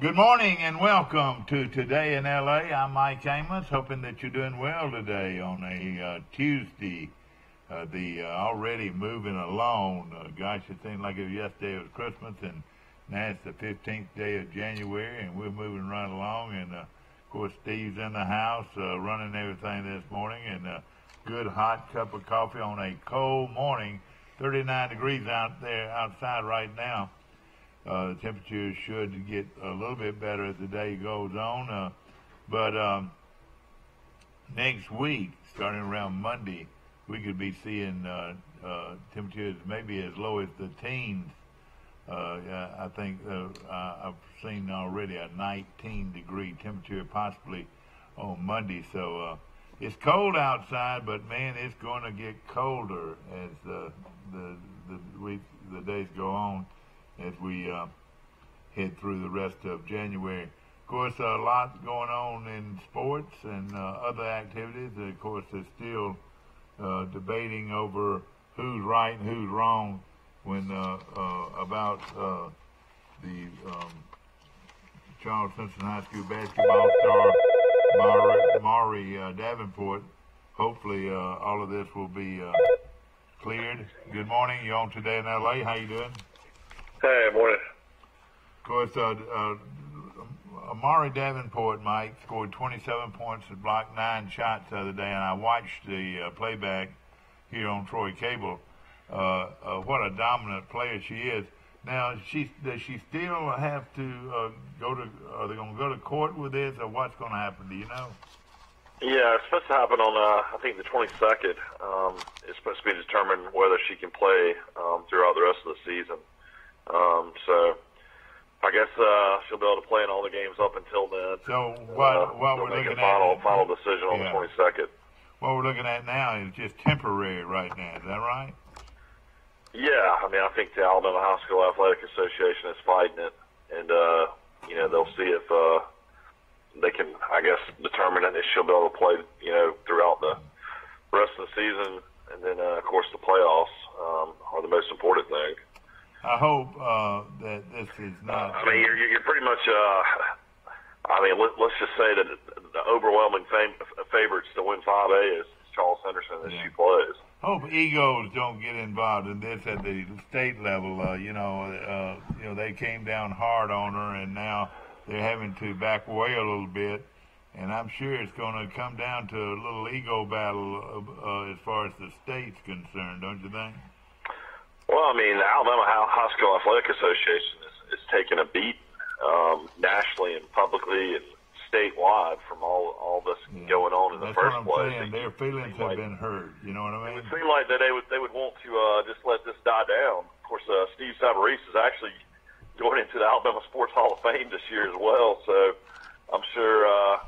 Good morning and welcome to Today in LA. I'm Mike Amos, hoping that you're doing well today on a Tuesday. Already moving along. Gosh, it seemed like it was yesterday it was Christmas, and now it's the 15th day of January, and we're moving right along. And of course, Steve's in the house running everything this morning, and a good hot cup of coffee on a cold morning. 39 degrees out there outside right now. The temperature should get a little bit better as the day goes on. But next week, starting around Monday, we could be seeing temperatures maybe as low as the teens. I think I've seen already a 19-degree temperature possibly on Monday. So it's cold outside, but man, it's going to get colder as the days go on, as we head through the rest of January. Of course, a lot going on in sports and other activities. Of course, there's still debating over who's right and who's wrong when about the Charles Simpson High School basketball star Maury Davenport. Hopefully, all of this will be cleared. Good morning. You're on Today in LA. How you doing? Hey, morning. Of course, Amari Davenport, Mike, scored 27 points and blocked 9 shots the other day, and I watched the playback here on Troy Cable. What a dominant player she is. Now, does she still have to are they going to go to court with this, or what's going to happen? Do you know? Yeah, it's supposed to happen on, I think, the 22nd. It's supposed to be determined whether she can play throughout the rest of the season. So I guess she'll be able to play in all the games up until then. So what we're looking at final decision on the 22nd. What we're looking at now is just temporary right now. Is that right? Yeah, I mean, I think the Alabama High School Athletic Association is fighting it, and they'll see if they can, I guess, determine that she'll be able to play, throughout the rest of the season, and then of course the playoffs are the most important thing. I hope that this is not. I mean, you're pretty much. Let's just say that the overwhelming favorites to win 5A is Charles Henderson as she plays. Hope egos don't get involved in this at the state level. They came down hard on her, and now they're having to back away a little bit. And I'm sure it's going to come down to a little ego battle as far as the state's concerned, don't you think? Well, I mean, the Alabama High School Athletic Association is taking a beat nationally and publicly and statewide from all this going on in the first place. Saying. Their feelings have been hurt. You know what I mean? It would seem like that they would want to just let this die down. Of course, Steve Savarese is actually going into the Alabama Sports Hall of Fame this year as well. So I'm sure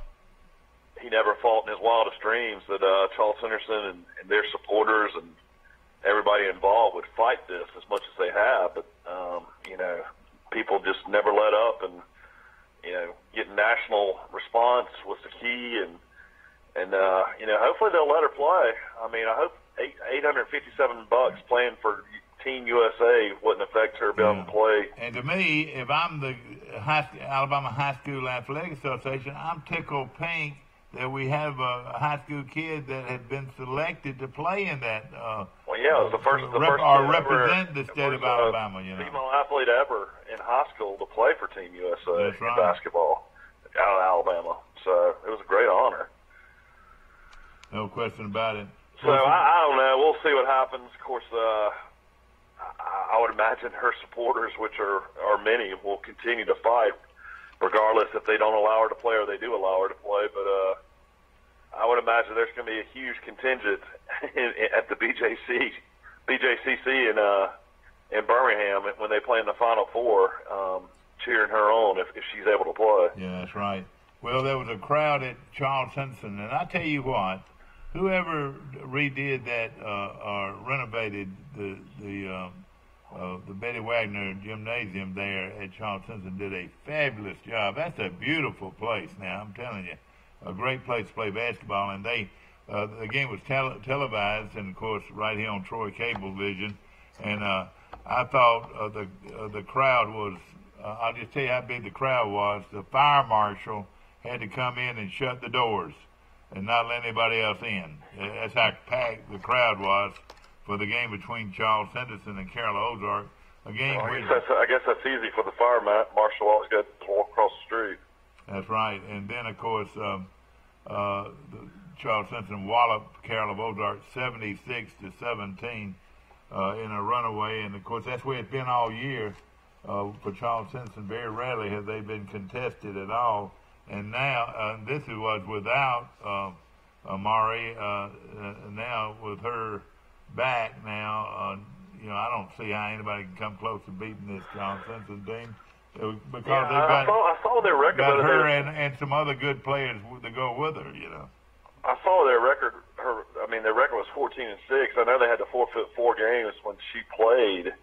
he never thought in his wildest dreams that Charles Henderson and their supporters and everybody involved would fight this as much as they have, but people just never let up, and getting national response was the key, and hopefully they'll let her play. I mean, I hope $857 playing for Team USA wouldn't affect her being able to play. And to me, if I'm the Alabama High School Athletic Association, I'm tickled pink that we have a high school kid that had been selected to play in that. It was the first represent the state of Alabama. Female athlete ever in high school to play for Team USA in basketball out of Alabama. So it was a great honor. No question about it. So I don't know. We'll see what happens. Of course, I would imagine her supporters, which are many, will continue to fight, regardless if they don't allow her to play or they do allow her to play. But I would imagine there's going to be a huge contingent at the BJCC in Birmingham when they play in the Final Four, cheering her on if she's able to play. Yeah, that's right. Well, there was a crowd at Charles Henderson, and I tell you what, whoever redid that or renovated the Betty Wagner Gymnasium there at Charles Henderson did a fabulous job. That's a beautiful place now, I'm telling you. A great place to play basketball, and the game was televised, and of course right here on Troy Cable Vision, and I thought the crowd was I'll just tell you how big the crowd was. The fire marshal had to come in and shut the doors and not let anybody else in. That's how packed the crowd was for the game between Charles Henderson and Carroll Ozark. A game I guess that's easy for the fire marshal. Always got to walk across the street. That's right. And then, of course, Charles Henderson walloped Carroll of Ozark 76-17 in a runaway. And, of course, that's where it's been all year for Charles Henderson. Very rarely have they been contested at all. And now, this was without Amari. Now, with her back now, I don't see how anybody can come close to beating this Charles Henderson team. Because I saw their record. Got her and some other good players to go with her, I saw their record. Their record was 14-6. I know they had to forfeit 4 games when she played,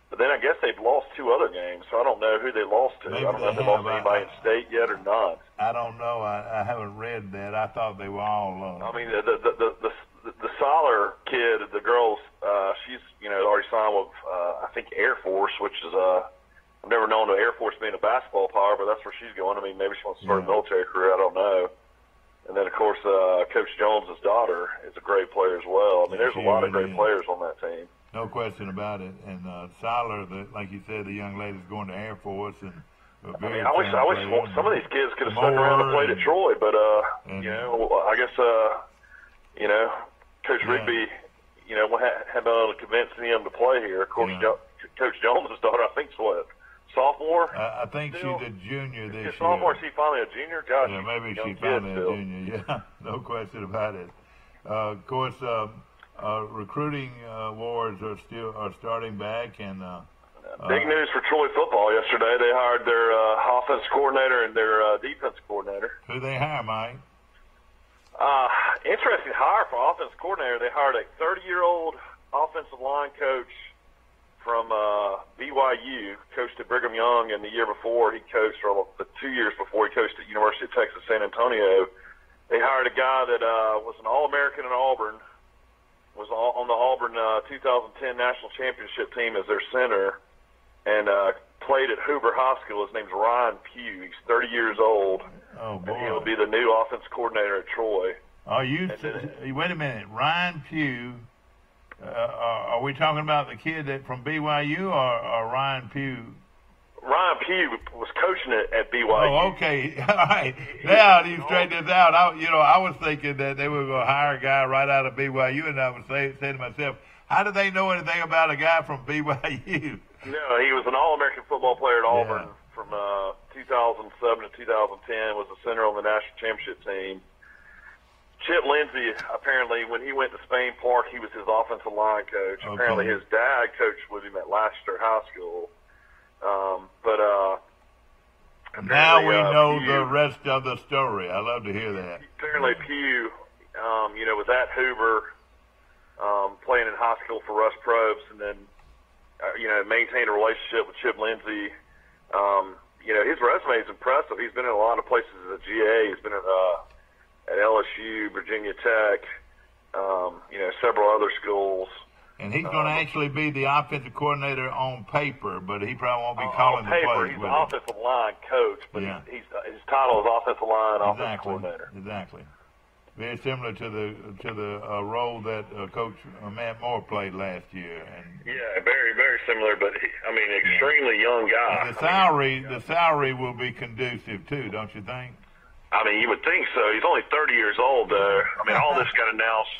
but then I guess they've lost 2 other games. So I don't know who they lost to. Maybe I don't know if they lost anybody in state yet or not. I don't know. I haven't read that. I thought they were all. The Soller kid, the girls, she's already signed with I think Air Force, which is I've never known the Air Force being a basketball power, but that's where she's going. Maybe she wants to start a military career. I don't know. And then of course Coach Jones's daughter is a great player as well. There's a lot of great players on that team. No question about it. And Soller, like you said, the young lady's going to Air Force, and I wish some of these kids could have stuck around and played at Troy, but I guess Coach Rigby, had been able to convince them to play here. Of course, Coach Jones's daughter, I think, is what, sophomore? I think she's a junior this year. Sophomore, is she finally a junior? Gosh, yeah, maybe she's finally a junior. Yeah, no question about it. Of course, recruiting wars are starting back, and big news for Troy football yesterday. They hired their offense coordinator and their defense coordinator. Who they hire, Mike? Interesting hire for offense coordinator. They hired a 30-year-old offensive line coach from BYU, coached at Brigham Young, and the year before he coached, or the 2 years before he coached at University of Texas San Antonio. They hired a guy that was an All-American in Auburn, was on the Auburn 2010 National Championship team as their center, and played at Hoover High School. His name's Ryan Pugh. He's 30 years old. Oh, boy. And he'll be the new offense coordinator at Troy. Wait a minute. Ryan Pugh, are we talking about the kid from BYU or Ryan Pugh? Ryan Pugh was coaching at BYU. Oh, okay. All right. Now you straighten this out. I was thinking that they were going to hire a guy right out of BYU, and I was saying to myself, how do they know anything about a guy from BYU? No, he was an All-American football player at Auburn from 2007 to 2010, was a center on the national championship team. Chip Lindsey, apparently, when he went to Spain Park, he was his offensive line coach. Okay. Apparently, his dad coached with him at Lancaster High School. Now we know Pugh, the rest of the story. I love to hear that. Apparently, Pugh, was at Hoover, playing in high school for Russ Probst, and then, maintained a relationship with Chip Lindsey. His resume is impressive. He's been in a lot of places as a GA. He's been at LSU, Virginia Tech, several other schools. And he's going to actually be the offensive coordinator on paper, but he probably won't be calling the plays. He's an offensive line coach, but his title is offensive line offensive coordinator. Exactly. Very similar to the role that Coach Matt Moore played last year. Yeah, very, very similar, but extremely young guy. And the salary will be conducive too, don't you think? You would think so. He's only 30 years old, though. All this got announced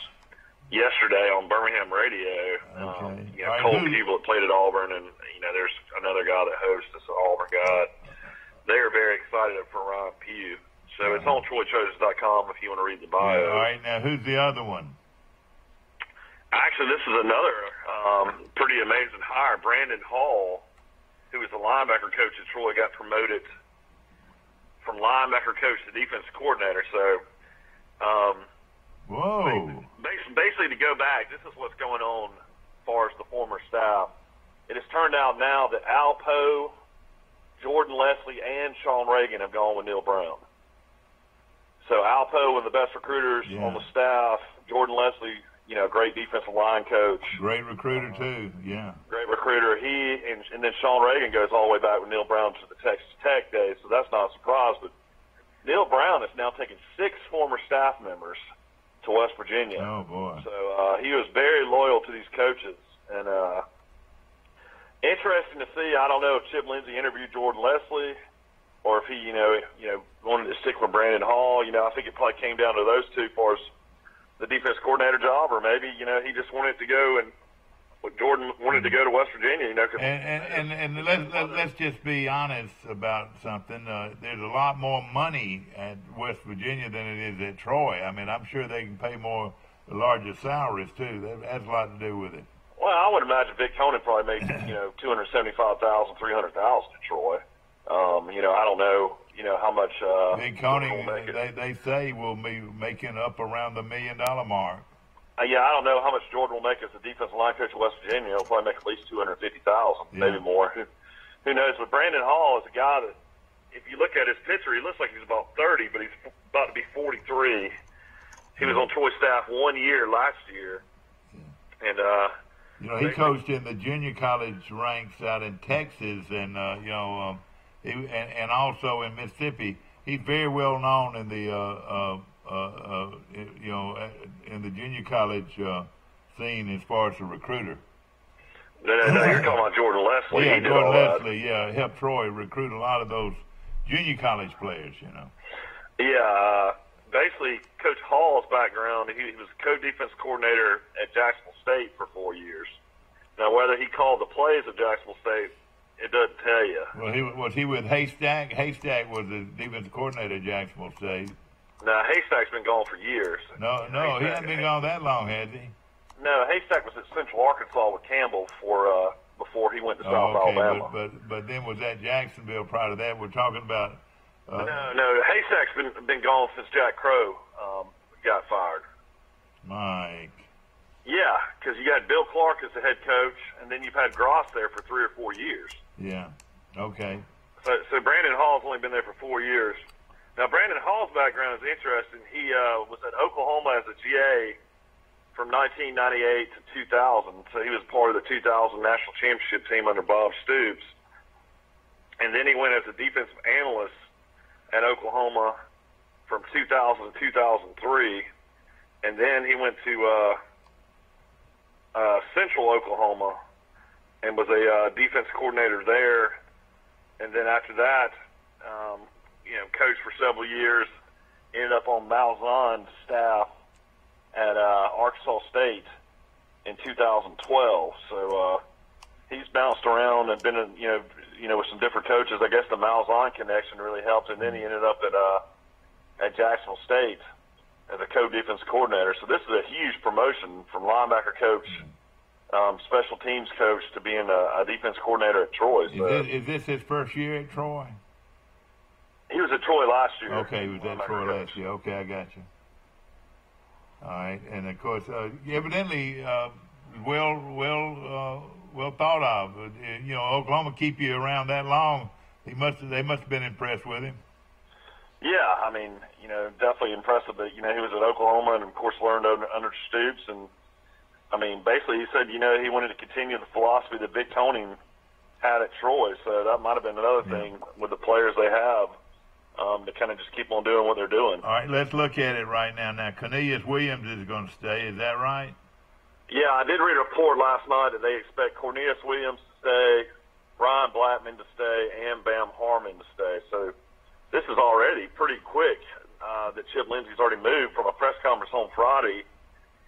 yesterday on Birmingham radio. Okay. Cole Peeble played at Auburn, and there's another guy that hosts this Auburn guy. They are very excited for Ryan Pugh. So it's on TroyChargers.com if you want to read the bio. All right, now who's the other one? Actually, this is another pretty amazing hire. Brandon Hall, who was the linebacker coach at Troy, got promoted from linebacker coach to defense coordinator. So, whoa! Basically, to go back, this is what's going on as far as the former staff. It has turned out now that Al Poe, Jordan Leslie, and Sean Reagan have gone with Neil Brown. So Al Poe, one of the best recruiters on the staff. Jordan Leslie, great defensive line coach. Great recruiter too. Yeah. Great recruiter. recruiter. He and then Sean Reagan goes all the way back with Neil Brown to the Texas Tech days, so that's not a surprise. But Neil Brown has now taken 6 former staff members to West Virginia. Oh, boy. So he was very loyal to these coaches. And interesting to see, I don't know if Chip Lindsey interviewed Jordan Leslie or if he, wanted to stick with Brandon Hall. I think it probably came down to those two as far as the defense coordinator job, or maybe, he just wanted to go and Jordan wanted to go to West Virginia, And let's just be honest about something. There's a lot more money at West Virginia than it is at Troy. I mean, I'm sure they can pay larger salaries too. That has a lot to do with it. Well, I would imagine Vic Conan probably made $275,000, $300,000 at Troy. I don't know, how much. Vic Conan, they say will be making up around the $1 million mark. Yeah, I don't know how much Jordan will make as a defensive line coach at West Virginia. He'll probably make at least $250,000, maybe more. Who knows? But Brandon Hall is a guy that, if you look at his picture, he looks like he's about 30, but he's about to be 43. He was on Troy's staff 1 year last year, and he coached in the junior college ranks out in Texas, and and also in Mississippi. He's very well known in the in the junior college scene as far as a recruiter. No, you're talking about Jordan Leslie. Yeah, Jordan Leslie, helped Troy recruit a lot of those junior college players, Yeah, basically, Coach Hall's background, he was co-defense coordinator at Jacksonville State for 4 years. Now, whether he called the plays at Jacksonville State, it doesn't tell you. Well, was he with Haystack? Haystack was the defensive coordinator at Jacksonville State. No, Haystack's been gone for years. No, he hasn't been gone that long, has he? No, Haystack was at Central Arkansas with Campbell before he went to South Alabama. But then was at Jacksonville prior to that? We're talking about. No, Haystack's been gone since Jack Crow got fired. Mike. Yeah, because you got Bill Clark as the head coach, and then you've had Gross there for 3 or 4 years. Yeah. Okay. So Brandon Hall's only been there for 4 years. Now, Brandon Hall's background is interesting. He was at Oklahoma as a GA from 1998 to 2000. So he was part of the 2000 National Championship team under Bob Stoops. And then he went as a defensive analyst at Oklahoma from 2000 to 2003. And then he went to Central Oklahoma and was a defense coordinator there. And then after that, coached for several years, ended up on Malzahn's staff at Arkansas State in 2012. So he's bounced around and been, with some different coaches. I guess the Malzahn connection really helped, and then he ended up at Jacksonville State as a co-defense coordinator. So this is a huge promotion from linebacker coach, special teams coach, to being a defense coordinator at Troy. So, is this his first year at Troy? He was at Troy last year. Okay, he was at Troy last year. Okay, I got you. All right, and of course, evidently, well thought of. Oklahoma keep you around that long. They must have been impressed with him. Yeah, I mean, definitely impressive. But he was at Oklahoma, and of course learned under Stoops. And I mean, basically, he said, he wanted to continue the philosophy that Vic Toning had at Troy. So that might have been another thing with the players they have. To kind of just keep on doing what they're doing. All right, let's look at it right now. Now, Cornelius Williams is going to stay. Is that right? Yeah, I did read a report last night that they expect Cornelius Williams to stay, Ryan Blackman to stay, and Bam Harmon to stay. So this is already pretty quick that Chip Lindsey's already moved from a press conference on Friday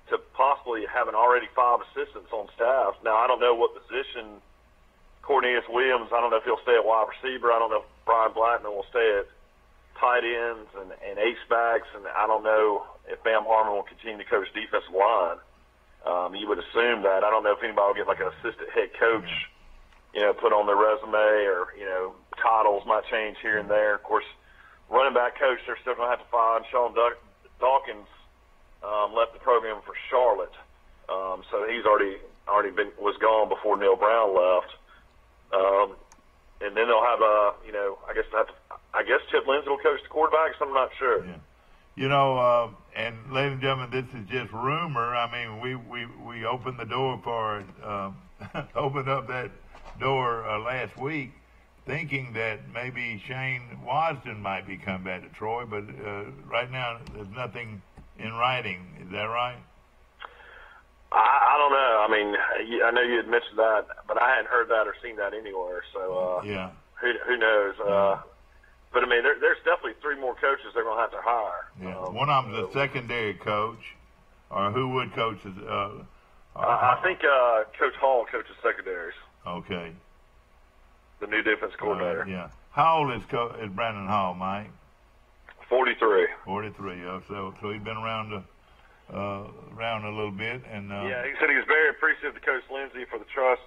to possibly having already 5 assistants on staff. Now, I don't know what position Cornelius Williams, I don't know if he'll stay at wide receiver. I don't know if Brian Blackman will stay at tight ends and H-backs, and I don't know if Bam Harmon will continue to coach defensive line. You would assume that. I don't know if anybody will get like an assistant head coach, put on their resume, or, titles might change here and there. Of course, running back coach, they're still going to have to find. Sean Dawkins left the program for Charlotte, so he's already was gone before Neil Brown left. And then they'll have I guess Chip Lindsey will coach the quarterbacks. I'm not sure. Yeah. And ladies and gentlemen, this is just rumor. I mean, we opened the door for opened up that door last week, thinking that maybe Shane Wasden might be coming back to Troy, but right now there's nothing in writing. Is that right? I don't know. I mean, I know you had mentioned that, but I hadn't heard that or seen that anywhere. So yeah, who knows? But I mean, there's definitely 3 more coaches they're going to have to hire. Yeah, one of them's a secondary coach, or who would coach? I think Coach Hall coaches secondaries. Okay. The new defense coordinator. Yeah. How old is Brandon Hall, Mike? 43. 43. So he's been around a little bit, and yeah, he said he was very appreciative to Coach Lindsey for the trust,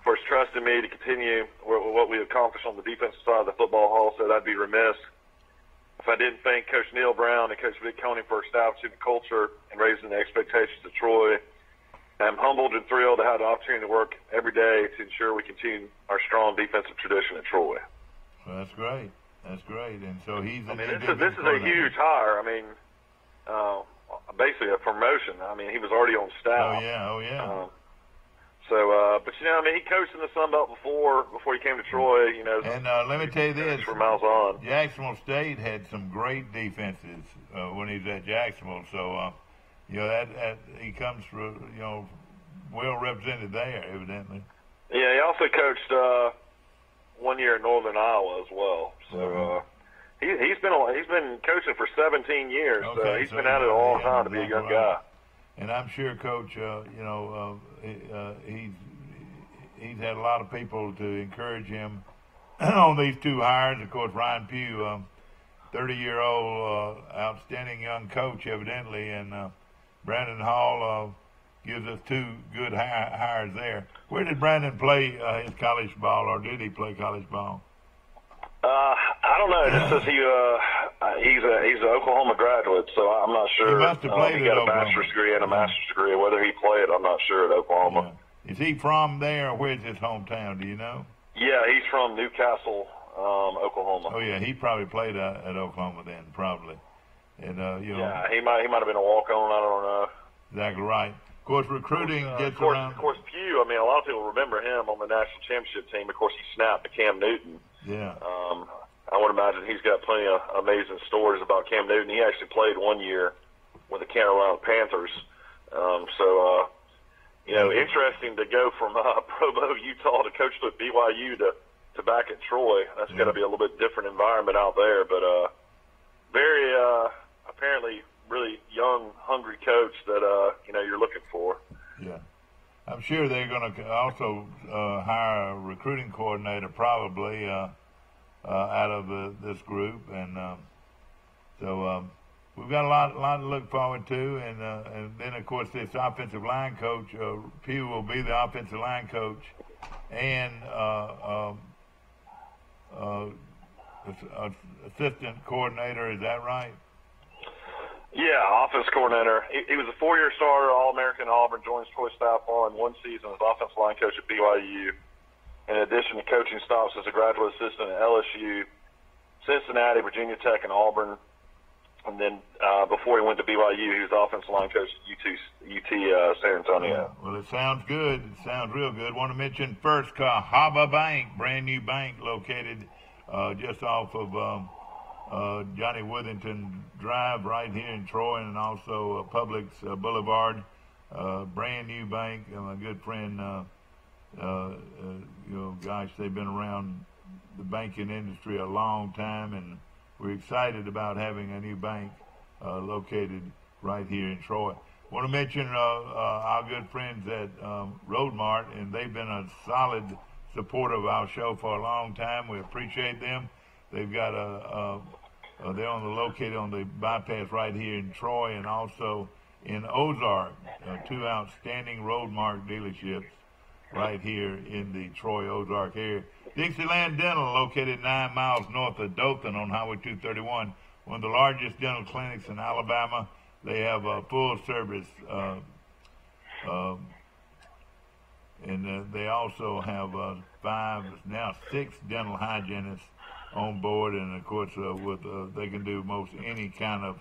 for his trust in me to continue what we accomplished on the defensive side of the football hall. Said I'd be remiss if I didn't thank Coach Neil Brown and Coach Vic Coney for establishing the culture and raising the expectations of Troy. I'm humbled and thrilled to have the opportunity to work every day to ensure we continue our strong defensive tradition at Troy. Well, that's great. That's great. And so he's. I mean, this is a huge hire. I mean, basically a promotion. I mean, he was already on staff. Oh yeah. But you know, I mean, he coached in the Sun Belt before he came to Troy. You know, and let me tell you this: for miles on. Jacksonville State had some great defenses when he was at Jacksonville. So, you know that he comes from well represented there, evidently. Yeah, he also coached 1 year in Northern Iowa as well. So he's been coaching for 17 years. Okay, so he's been at it a long time to be a young guy. And I'm sure, Coach, he's had a lot of people to encourage him on these 2 hires. Of course, Ryan Pugh, 30-year-old, outstanding young coach, evidently, and Brandon Hall gives us 2 good hires there. Where did Brandon play his college ball, or did he play college ball? I don't know. It says he's an Oklahoma graduate, so I'm not sure. He must have played he got at a bachelor's degree and a master's degree. Whether he played, I'm not sure at Oklahoma. Yeah. Is he from there, or where's his hometown? Do you know? Yeah, he's from Newcastle, Oklahoma. Oh yeah, he probably played at Oklahoma then, probably. And yeah, he might have been a walk-on. I don't know. Exactly right. Of course, recruiting gets around. Of course, Pugh. I mean, a lot of people remember him on the national championship team. Of course, he snapped to Cam Newton. Yeah. I would imagine he's got plenty of amazing stories about Cam Newton. He actually played 1 year with the Carolina Panthers. Interesting to go from Provo, Utah to coach at BYU to back at Troy. That's got to be a little bit different environment out there, but very apparently really young, hungry coach that you're looking for. Yeah. I'm sure they're going to also hire a recruiting coordinator probably out of this group, and so we've got a lot to look forward to, and then of course this offensive line coach Pugh will be the offensive line coach and assistant coordinator. Is that right? Yeah, offense coordinator. He was a 4-year starter, All-American at Auburn, joins Troy staff on 1 season as offensive line coach at BYU. In addition to coaching stops as a graduate assistant at LSU, Cincinnati, Virginia Tech, and Auburn. And then before he went to BYU, he was offensive line coach at UT San Antonio. Yeah. Well, it sounds good. It sounds real good. Want to mention first Cahaba Bank, brand new bank located just off of Johnny Withington Drive right here in Troy, and also Publix Boulevard. Brand new bank. My good friend, they've been around the banking industry a long time, and we're excited about having a new bank located right here in Troy. Want to mention our good friends at Road Mart, and they've been a solid supporter of our show for a long time. We appreciate them. They've got they're located on the bypass right here in Troy, and also in Ozark, 2 outstanding Road Mart dealerships right here in the Troy Ozark area. Dixieland Dental, located 9 miles north of Dothan on Highway 231, one of the largest dental clinics in Alabama. They have a full service, and they also have 5, now 6 dental hygienists on board, and of course they can do most any kind of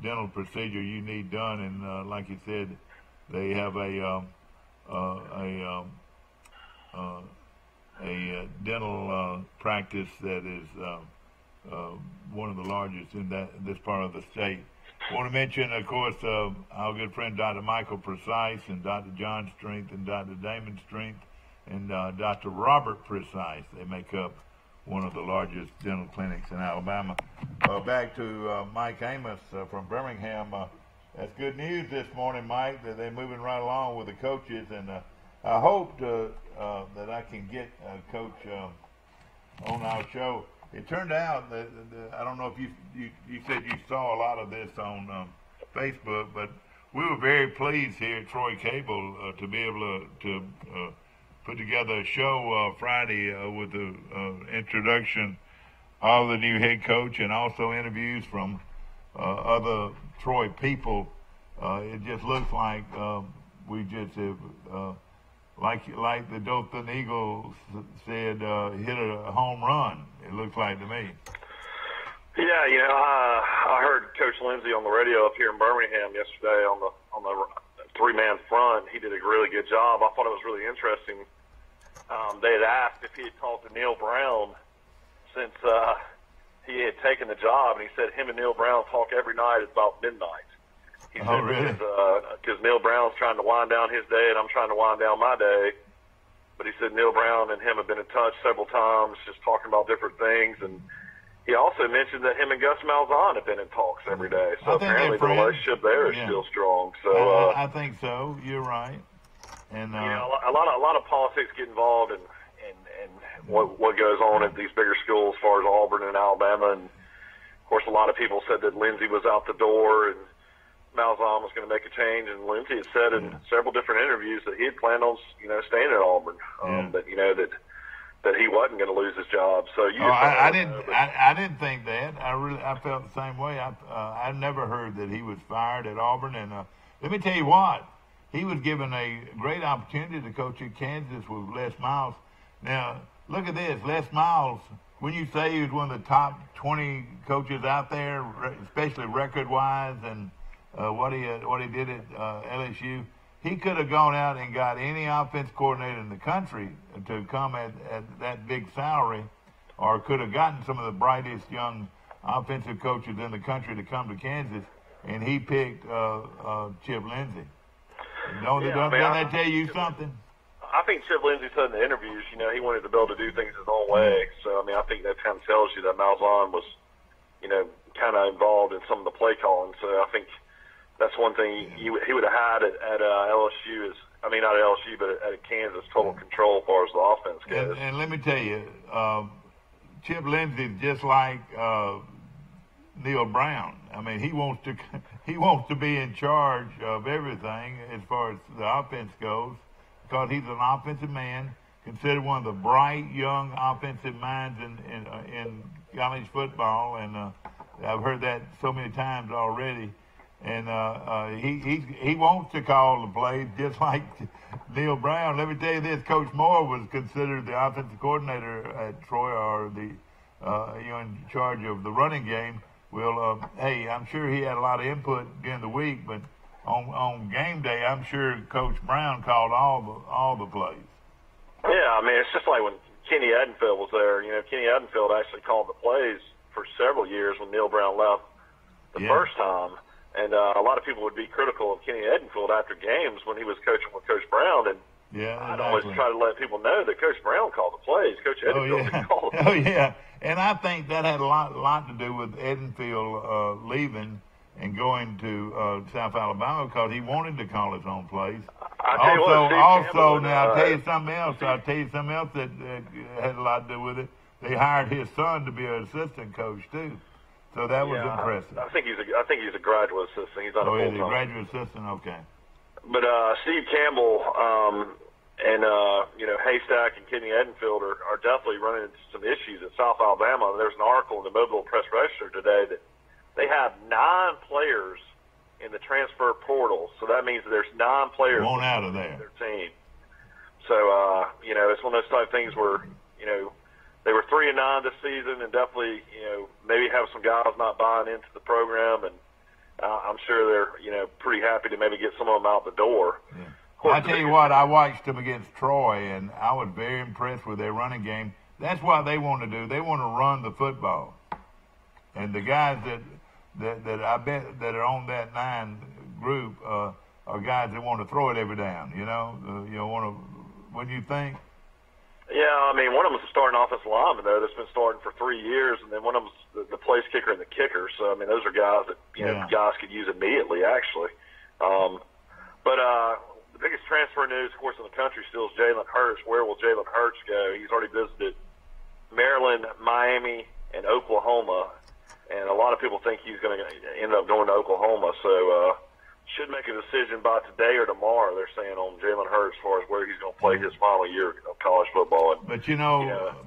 dental procedure you need done. And like you said, they have a dental practice that is one of the largest in this part of the state. I want to mention, of course, our good friend Dr. Michael Precise and Dr. John Strength and Dr. Damon Strength and Dr. Robert Precise. They make up one of the largest dental clinics in Alabama. Back to Mike Amos from Birmingham. That's good news this morning, Mike, that they're moving right along with the coaches. And I hope that I can get Coach on our show. It turned out that I don't know if you said you saw a lot of this on Facebook, but we were very pleased here at Troy Cable to be able to put together a show Friday with the introduction of the new head coach and also interviews from other Troy people. It just looks like we just have, like the Dothan Eagles said, hit a home run. It looks like to me. Yeah, I heard Coach Lindsey on the radio up here in Birmingham yesterday on the three-man front. He did a really good job. I thought it was really interesting. They had asked if he had talked to Neil Brown since he had taken the job, and he said him and Neil Brown talk every night at about midnight. He said, really? Because Neil Brown's trying to wind down his day, and I'm trying to wind down my day. But he said Neil Brown and him have been in touch several times, just talking about different things. And he also mentioned that him and Gus Malzahn have been in talks every day. So apparently the relationship there is still strong. So I think so. You're right. And a lot of politics get involved in what goes on at these bigger schools as far as Auburn and Alabama. And of course, a lot of people said that Lindsey was out the door and Malzahn was going to make a change, and Lindsey had said in several different interviews that he had planned on, staying at Auburn. That he wasn't going to lose his job. So I didn't think that. I felt the same way. I never heard that he was fired at Auburn. And let me tell you what, he was given a great opportunity to coach at Kansas with Les Miles. Now look at this, Les Miles. When you say he was one of the top 20 coaches out there, especially record-wise, and what he did at LSU, he could have gone out and got any offense coordinator in the country to come at that big salary, or could have gotten some of the brightest young offensive coaches in the country to come to Kansas, and he picked Chip Lindsey. Doesn't that tell you something? I think Chip Lindsey said in the interviews, he wanted to be able to do things his own way. So, I think that kind of tells you that Malzahn was, kind of involved in some of the play calling. So I think that's one thing he would have had at LSU not at LSU, but at Kansas, total control as far as the offense goes. And let me tell you, Chip Lindsey is just like Neil Brown. He wants to be in charge of everything as far as the offense goes, because he's an offensive man, considered one of the bright young offensive minds in college football, and I've heard that so many times already. And he wants to call the plays just like Neil Brown. Let me tell you this: Coach Moore was considered the offensive coordinator at Troy, or in charge of the running game. Well, hey, I'm sure he had a lot of input during the week, but on game day, I'm sure Coach Brown called all the plays. Yeah, it's just like when Kenny Edenfield was there. Kenny Edenfield actually called the plays for several years when Neil Brown left the first time. And a lot of people would be critical of Kenny Edenfield after games when he was coaching with Coach Brown. And I'd always try to let people know that Coach Brown called the plays. Coach Edenfield didn't call them. Oh, yeah. And I think that had a lot to do with Edenfield leaving and going to South Alabama, because he wanted to call his own plays. I'll tell you something else that had a lot to do with it. They hired his son to be an assistant coach, too. So that was impressive. I think he's a graduate assistant. He's not a full-time. He's a graduate assistant. Okay. But Steve Campbell and Haystack and Kenny Edenfield are definitely running into some issues at South Alabama. There's an article in the Mobile Press Register today that they have 9 players in the transfer portal. So that means that there's 9 players out of there. Their team. So it's one of those type of things where they were 3-9 this season, and definitely maybe have some guys not buying into the program, and I'm sure they're pretty happy to maybe get some of them out the door. Yeah. I tell you what, I watched them against Troy, and I was very impressed with their running game. That's what they want to do. They want to run the football. And the guys that I bet that are on that 9 group are guys that want to throw it every down. Wouldn't you think? Yeah, I mean, one of them is a starting offensive lineman, though, that's been starting for 3 years, and then one of them's the place kicker and the kicker. So, I mean, those are guys that, guys could use immediately, actually. But the biggest transfer news, of course, in the country still is Jalen Hearst. Where will Jalen Hearst go? He's already visited Maryland, Miami, and Oklahoma, and a lot of people think he's going to end up going to Oklahoma. So, should make a decision by today or tomorrow, they're saying, on Jalen Hurts as far as where he's going to play his final year of college football. And, but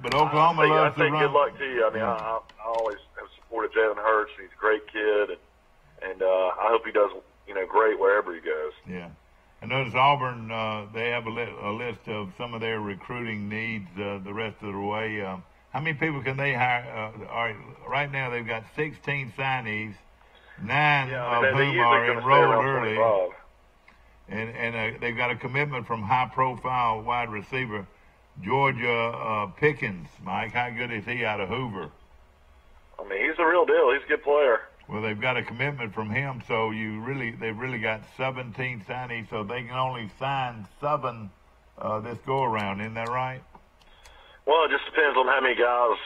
but Oklahoma loves to run. I think good luck to you. I mean, I always have supported Jalen Hurts. He's a great kid, and I hope he does great wherever he goes. Yeah. I notice Auburn, they have a list of some of their recruiting needs the rest of the way. How many people can they hire? Right now they've got 16 signees. 9 of whom are enrolled early, and they've got a commitment from high-profile wide receiver Georgia Pickens. Mike, how good is he out of Hoover? I mean, he's the real deal. He's a good player. Well, they've got a commitment from him, so they've really got 17 signees, so they can only sign 7 this go-around. Isn't that right? Well, it just depends on how many guys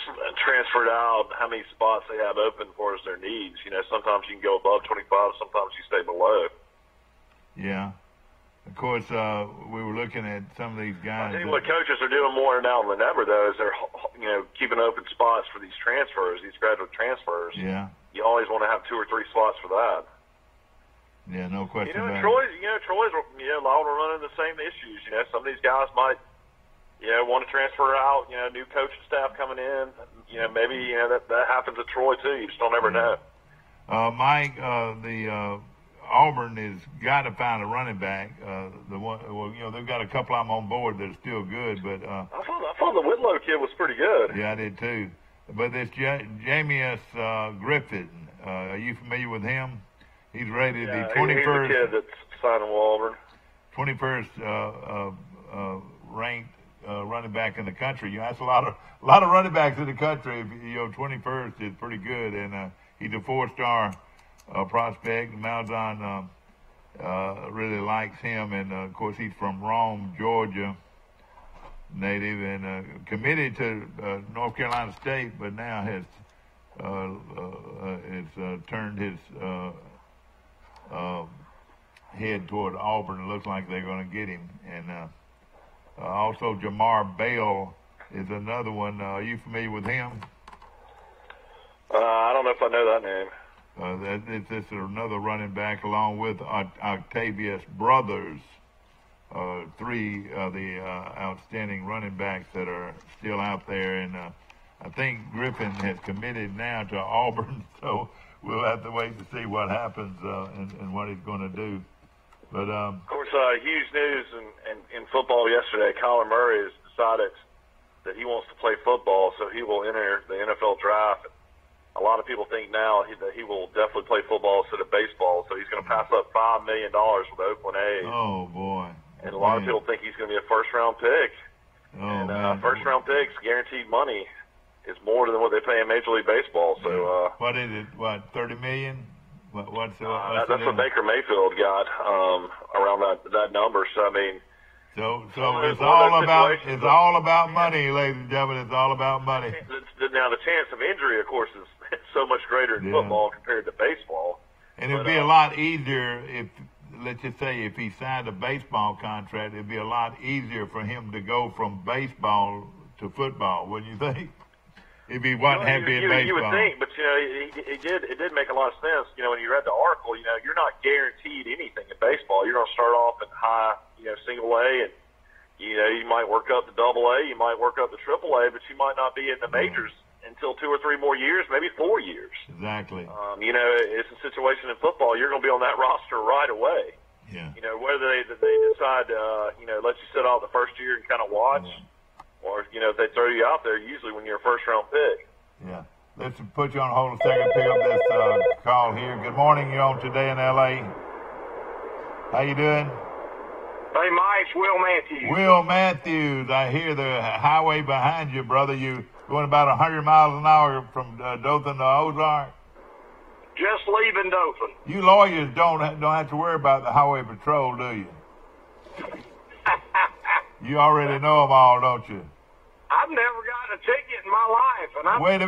transferred out, how many spots they have open for as their needs. Sometimes you can go above 25, sometimes you stay below. Yeah. Of course, we were looking at some of these guys. I think what coaches are doing more now than ever, though, is they're keeping open spots for these transfers, these graduate transfers. Yeah. You always want to have 2 or 3 spots for that. Yeah, no question about Troy's liable to run into the same issues. Some of these guys might want to transfer out, new coaching staff coming in. Maybe, that happens at Troy, too. You just don't ever know. Mike, the Auburn has got to find a running back. They've got a couple of them on board that are still good, but I thought the Whitlow kid was pretty good. Yeah, I did, too. But this Jamius Griffin, are you familiar with him? He's rated the 21st. He's the kid that's signing with Auburn. 21st ranked running back in the country. That's a lot of running backs in the country. 21st is pretty good, and he's a 4-star prospect. Malzahn really likes him, and of course he's from Rome, Georgia, native, and committed to North Carolina State, but now has turned his head toward Auburn. It looks like they're going to get him, and. Also, Jamar Bale is another one. Are you familiar with him? I don't know if I know that name. This is another running back along with Octavius Brothers. 3 of the outstanding running backs that are still out there. And I think Griffin has committed now to Auburn, so we'll have to wait to see what happens and what he's going to do. But, of course, huge news in football yesterday. Kyler Murray has decided that he wants to play football, so he will enter the NFL draft. A lot of people think now that he will definitely play football instead of baseball, so he's going to pass up $5 million with the Oakland A's. Oh, boy. And a lot of people think he's going to be a first-round pick. Oh, first-round picks, guaranteed money, is more than what they pay in Major League Baseball. So, what is it, $30 million? What's that's what Baker Mayfield got around that number. So I mean, so it's all about money, ladies and gentlemen. It's all about money. Now the chance of injury, of course, is so much greater in football compared to baseball. And it'd be a lot easier if, let's just say, if he signed a baseball contract, it'd be a lot easier for him to go from baseball to football, wouldn't you think? If he wasn't happy in baseball. You would think, but it did make a lot of sense. When you read the article, you're not guaranteed anything in baseball. You're going to start off at high, single A, and you might work up to double A, you might work up to triple A, but you might not be in the majors until 2 or 3 more years, maybe 4 years. Exactly. It's a situation in football. You're going to be on that roster right away. Yeah. Whether they decide, let you sit out the first year and kind of watch. Or, if they throw you out there, usually when you're a first-round pick. Yeah. Let's put you on hold a second, pick up this call here. Good morning. You're on Today in L.A. How you doing? Hey, Mike, it's Will Matthews. Will Matthews. I hear the highway behind you, brother. You going about 100 miles an hour from Dothan to Ozark? Just leaving Dothan. You lawyers don't have to worry about the highway patrol, do you? You already know them all, don't you? I've never gotten a ticket in my life, and Wait a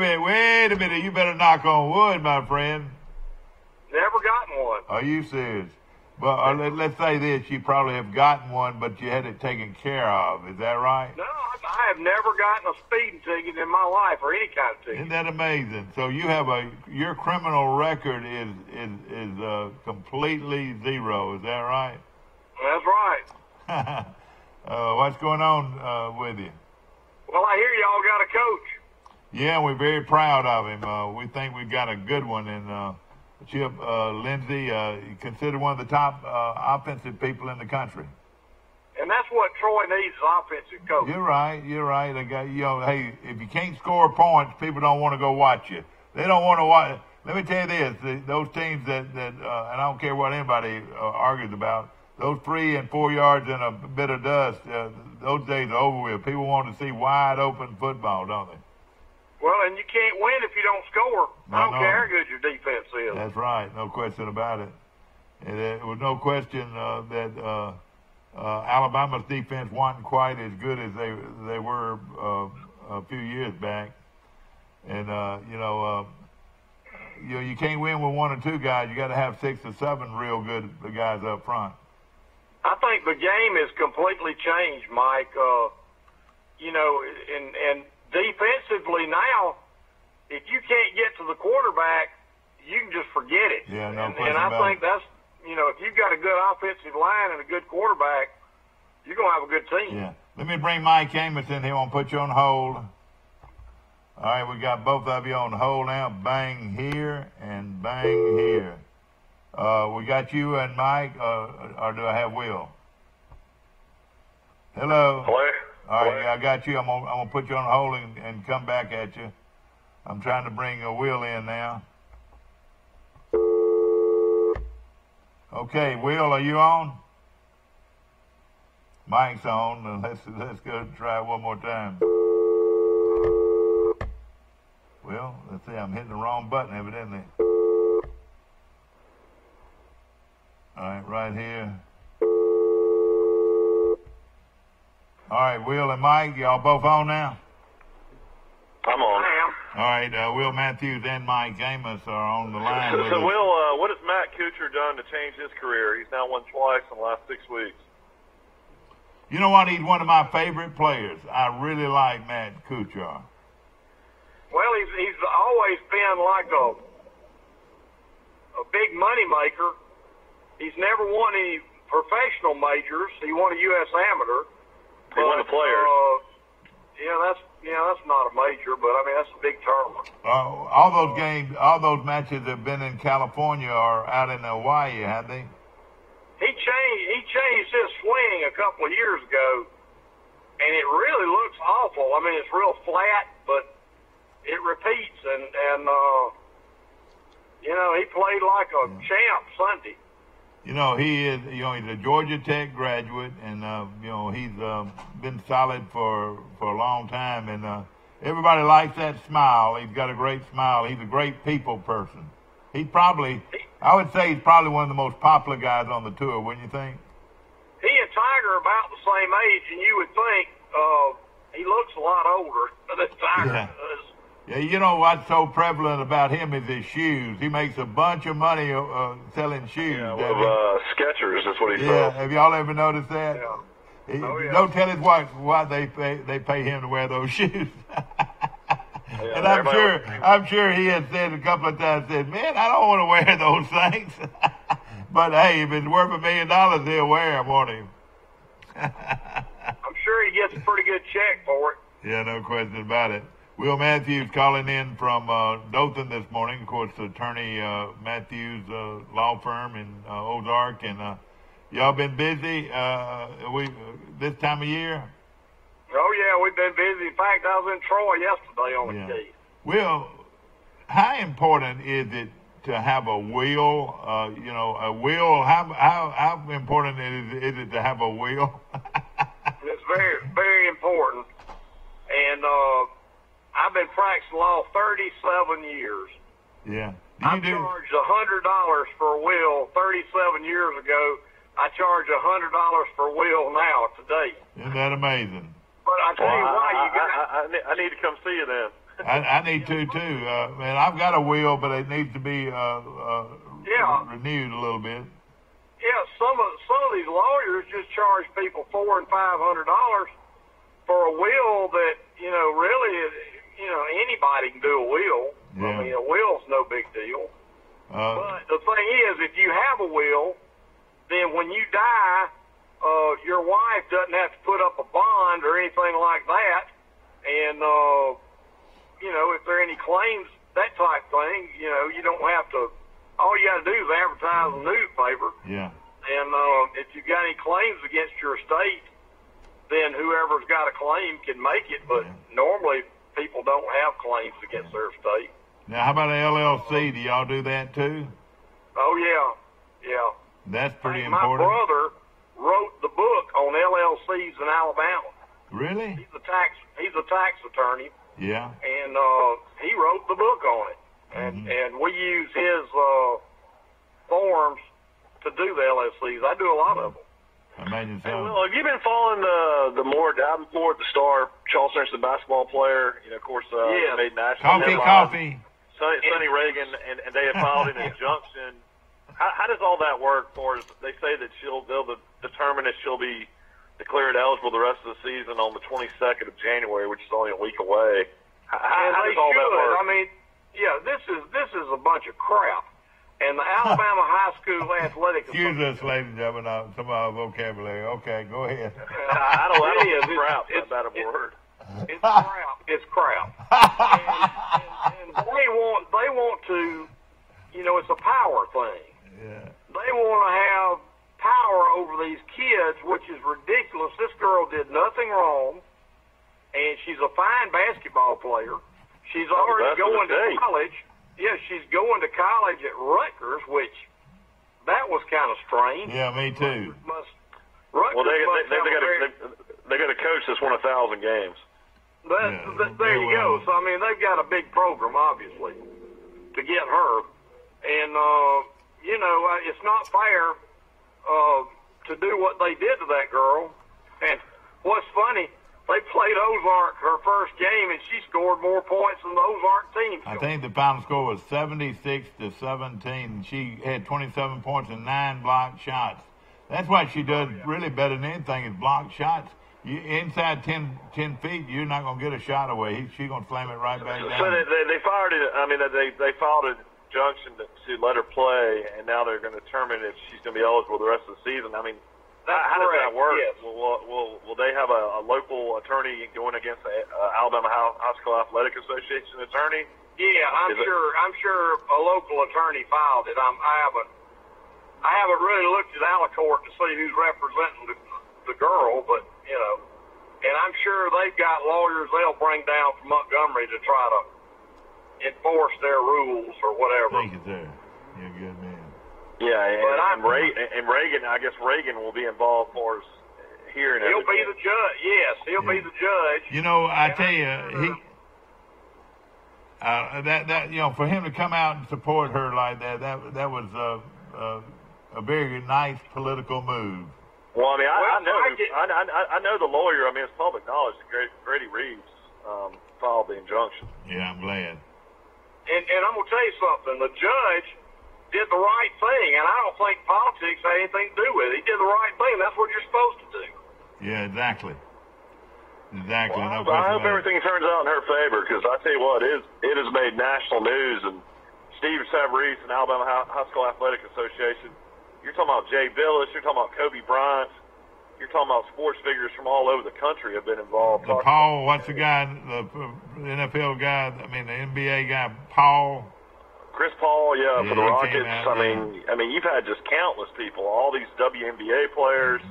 minute. You better knock on wood, my friend. Never gotten one. Are you serious? Well, let's say this: you probably have gotten one, but you had it taken care of. Is that right? No, I have never gotten a speeding ticket in my life, or any kind of ticket. Isn't that amazing? So you have your criminal record is completely zero. Is that right? That's right. What's going on with you? Well, I hear y'all got a coach. Yeah, we're very proud of him. We think we've got a good one, and Chip Lindsey, considered one of the top offensive people in the country. And that's what Troy needs, is offensive coach. You're right. Hey, if you can't score points, people don't want to go watch you. They don't want to watch. Let me tell you this: those teams that and I don't care what anybody argues about, those 3 and 4 yards in a bit of dust, those days are over with. People want to see wide open football, don't they? Well, and you can't win if you don't score. I don't care how good your defense is. That's right. No question about it. There was no question that Alabama's defense wasn't quite as good as they were a few years back. And, you can't win with 1 or 2 guys. You got to have 6 or 7 real good guys up front. I think the game has completely changed, Mike. And defensively now, if you can't get to the quarterback, you can just forget it. Yeah, no question and I about think that's, if you've got a good offensive line and a good quarterback, you're going to have a good team. Yeah. Let me bring Mike Amos in here. I'm going to put you on hold. All right, we got both of you on hold now. Bang here and bang here. We got you and Mike, or do I have Will? Hello. Hello. All right, yeah, I got you. I'm gonna put you on hold and come back at you. I'm trying to bring Will in now. Okay, Will, are you on? Mike's on. Let's go try it one more time. Well, let's see. I'm hitting the wrong button, evidently. All right, right here. All right, Will and Mike, y'all both on now? I'm on. I am. All right, Will Matthews and Mike Amos are on the line with So, us. Will, what has Matt Kuchar done to change his career? He's now won twice in the last 6 weeks. You know what? He's one of my favorite players. I really like Matt Kuchar. Well, he's always been like a big money maker. He's never won any professional majors. He won a U.S. amateur. He won the Players. That's not a major, but I mean that's a big tournament. All those games, all those matches have been in California or out in Hawaii, have they? He changed his swing a couple of years ago, and it really looks awful. I mean, it's real flat, but it repeats, and he played like a champ Sunday. He's a Georgia Tech graduate, and he's been solid for a long time, and everybody likes that smile. He's got a great smile. He's a great people person. I would say he's probably one of the most popular guys on the tour, wouldn't you think? He and Tiger are about the same age, and you would think he looks a lot older than Tiger does. Yeah, you know what's so prevalent about him is his shoes. He makes a bunch of money selling shoes. Yeah, Skechers is what he sells. Yeah, have y'all ever noticed that? Yeah. Don't tell his wife why they pay him to wear those shoes. And I'm sure he had said a couple of times, man, I don't want to wear those things. But hey, if it's worth $1 million, he'll wear them, won't he? I'm sure he gets a pretty good check for it. Yeah, no question about it. Will Matthews calling in from Dothan this morning. Of course, attorney Matthews law firm in Ozark. And y'all been busy this time of year? Oh, yeah, we've been busy. In fact, I was in Troy yesterday on the case. Will, how important is it to have a will? A will. How important is it to have a will? It's very, very important. And I've been practicing law 37 years. Yeah. I charged $100 for a will 37 years ago. I charge $100 for a will now today. Isn't that amazing? But I tell you why, I need to come see you then. I need to too. Man, I've got a will, but it needs to be renewed a little bit. Yeah, some of these lawyers just charge people $400 and $500 for a will that really anybody can do a will. Yeah. I mean, a will's no big deal. But the thing is, if you have a will, then when you die, your wife doesn't have to put up a bond or anything like that. And if there are any claims, that type thing, you don't have to. All you got to do is advertise in the newspaper. Yeah. And if you got any claims against your estate, then whoever's got a claim can make it. But normally, people don't have claims against their estate. Now, how about an LLC? Do y'all do that too? Oh yeah. That's pretty important. My brother wrote the book on LLCs in Alabama. Really? He's a tax attorney. Yeah. And he wrote the book on it. And we use his forms to do the LLCs. I do a lot of them. Imagine so. Hey, Will, have you been following the star Charles Anderson basketball player? Of course, yes. made national Coffee. Sonny Reagan, and they have filed an injunction. How does all that work? For they say that they'll determine if she'll be declared eligible the rest of the season on the 22nd of January, which is only a week away. How does all that work? I mean, this is a bunch of crap. And the Alabama High School Athletic Excuse us, ladies and gentlemen, some of our vocabulary. Okay, go ahead. I don't crap. That's not a word. It's crap. It's crap. and they want to, it's a power thing. Yeah. They want to have power over these kids, which is ridiculous. This girl did nothing wrong, and she's a fine basketball player. She's already going to college. Yeah, she's going to college at Rutgers, which that was kind of strange. Yeah, me too. They got a coach that's won 1,000 games. There you go. So I mean, they've got a big program, obviously, to get her, and it's not fair to do what they did to that girl. And what's funny, they played Ozark her first game, and she scored more points than the Ozark team. I think the final score was 76-17. She had 27 points and 9 blocked shots. That's what she does really better than anything is block shots. You inside 10 feet, you're not going to get a shot away. She's going to slam it right back down. So they fired it. I mean, they filed an injunction to let her play, and now they're going to determine if she's going to be eligible the rest of the season. I mean, how does that work? Yes. Will they have a local attorney going against the Alabama High School Athletic Association attorney? Yeah, I'm sure a local attorney filed it. I haven't really looked at Alicourt to see who's representing the girl, but and I'm sure they've got lawyers they'll bring down from Montgomery to try to enforce their rules or whatever. Thank you, sir. You're a good man. Yeah, and Reagan, I guess Reagan will be involved for us here. He'll be the judge. Yes, he'll be the judge. I tell you, for him to come out and support her like that was a very nice political move. Well, I mean, I know the lawyer. I mean, it's public knowledge. Grady Reeves filed the injunction. Yeah, I'm glad. And I'm gonna tell you something. The judge did the right thing, and I don't think politics had anything to do with it. He did the right thing. That's what you're supposed to do. Yeah, exactly. Exactly. Well, I hope everything turns out in her favor, because I tell you what, it has made national news. And Steve Savarese and Alabama High School Athletic Association, you're talking about Jay Billis, you're talking about Kobe Bryant, you're talking about sports figures from all over the country have been involved. Paul, what's the guy, the NFL guy, the NBA guy, Paul? Chris Paul, for the Rockets. I mean, you've had just countless people, all these WNBA players.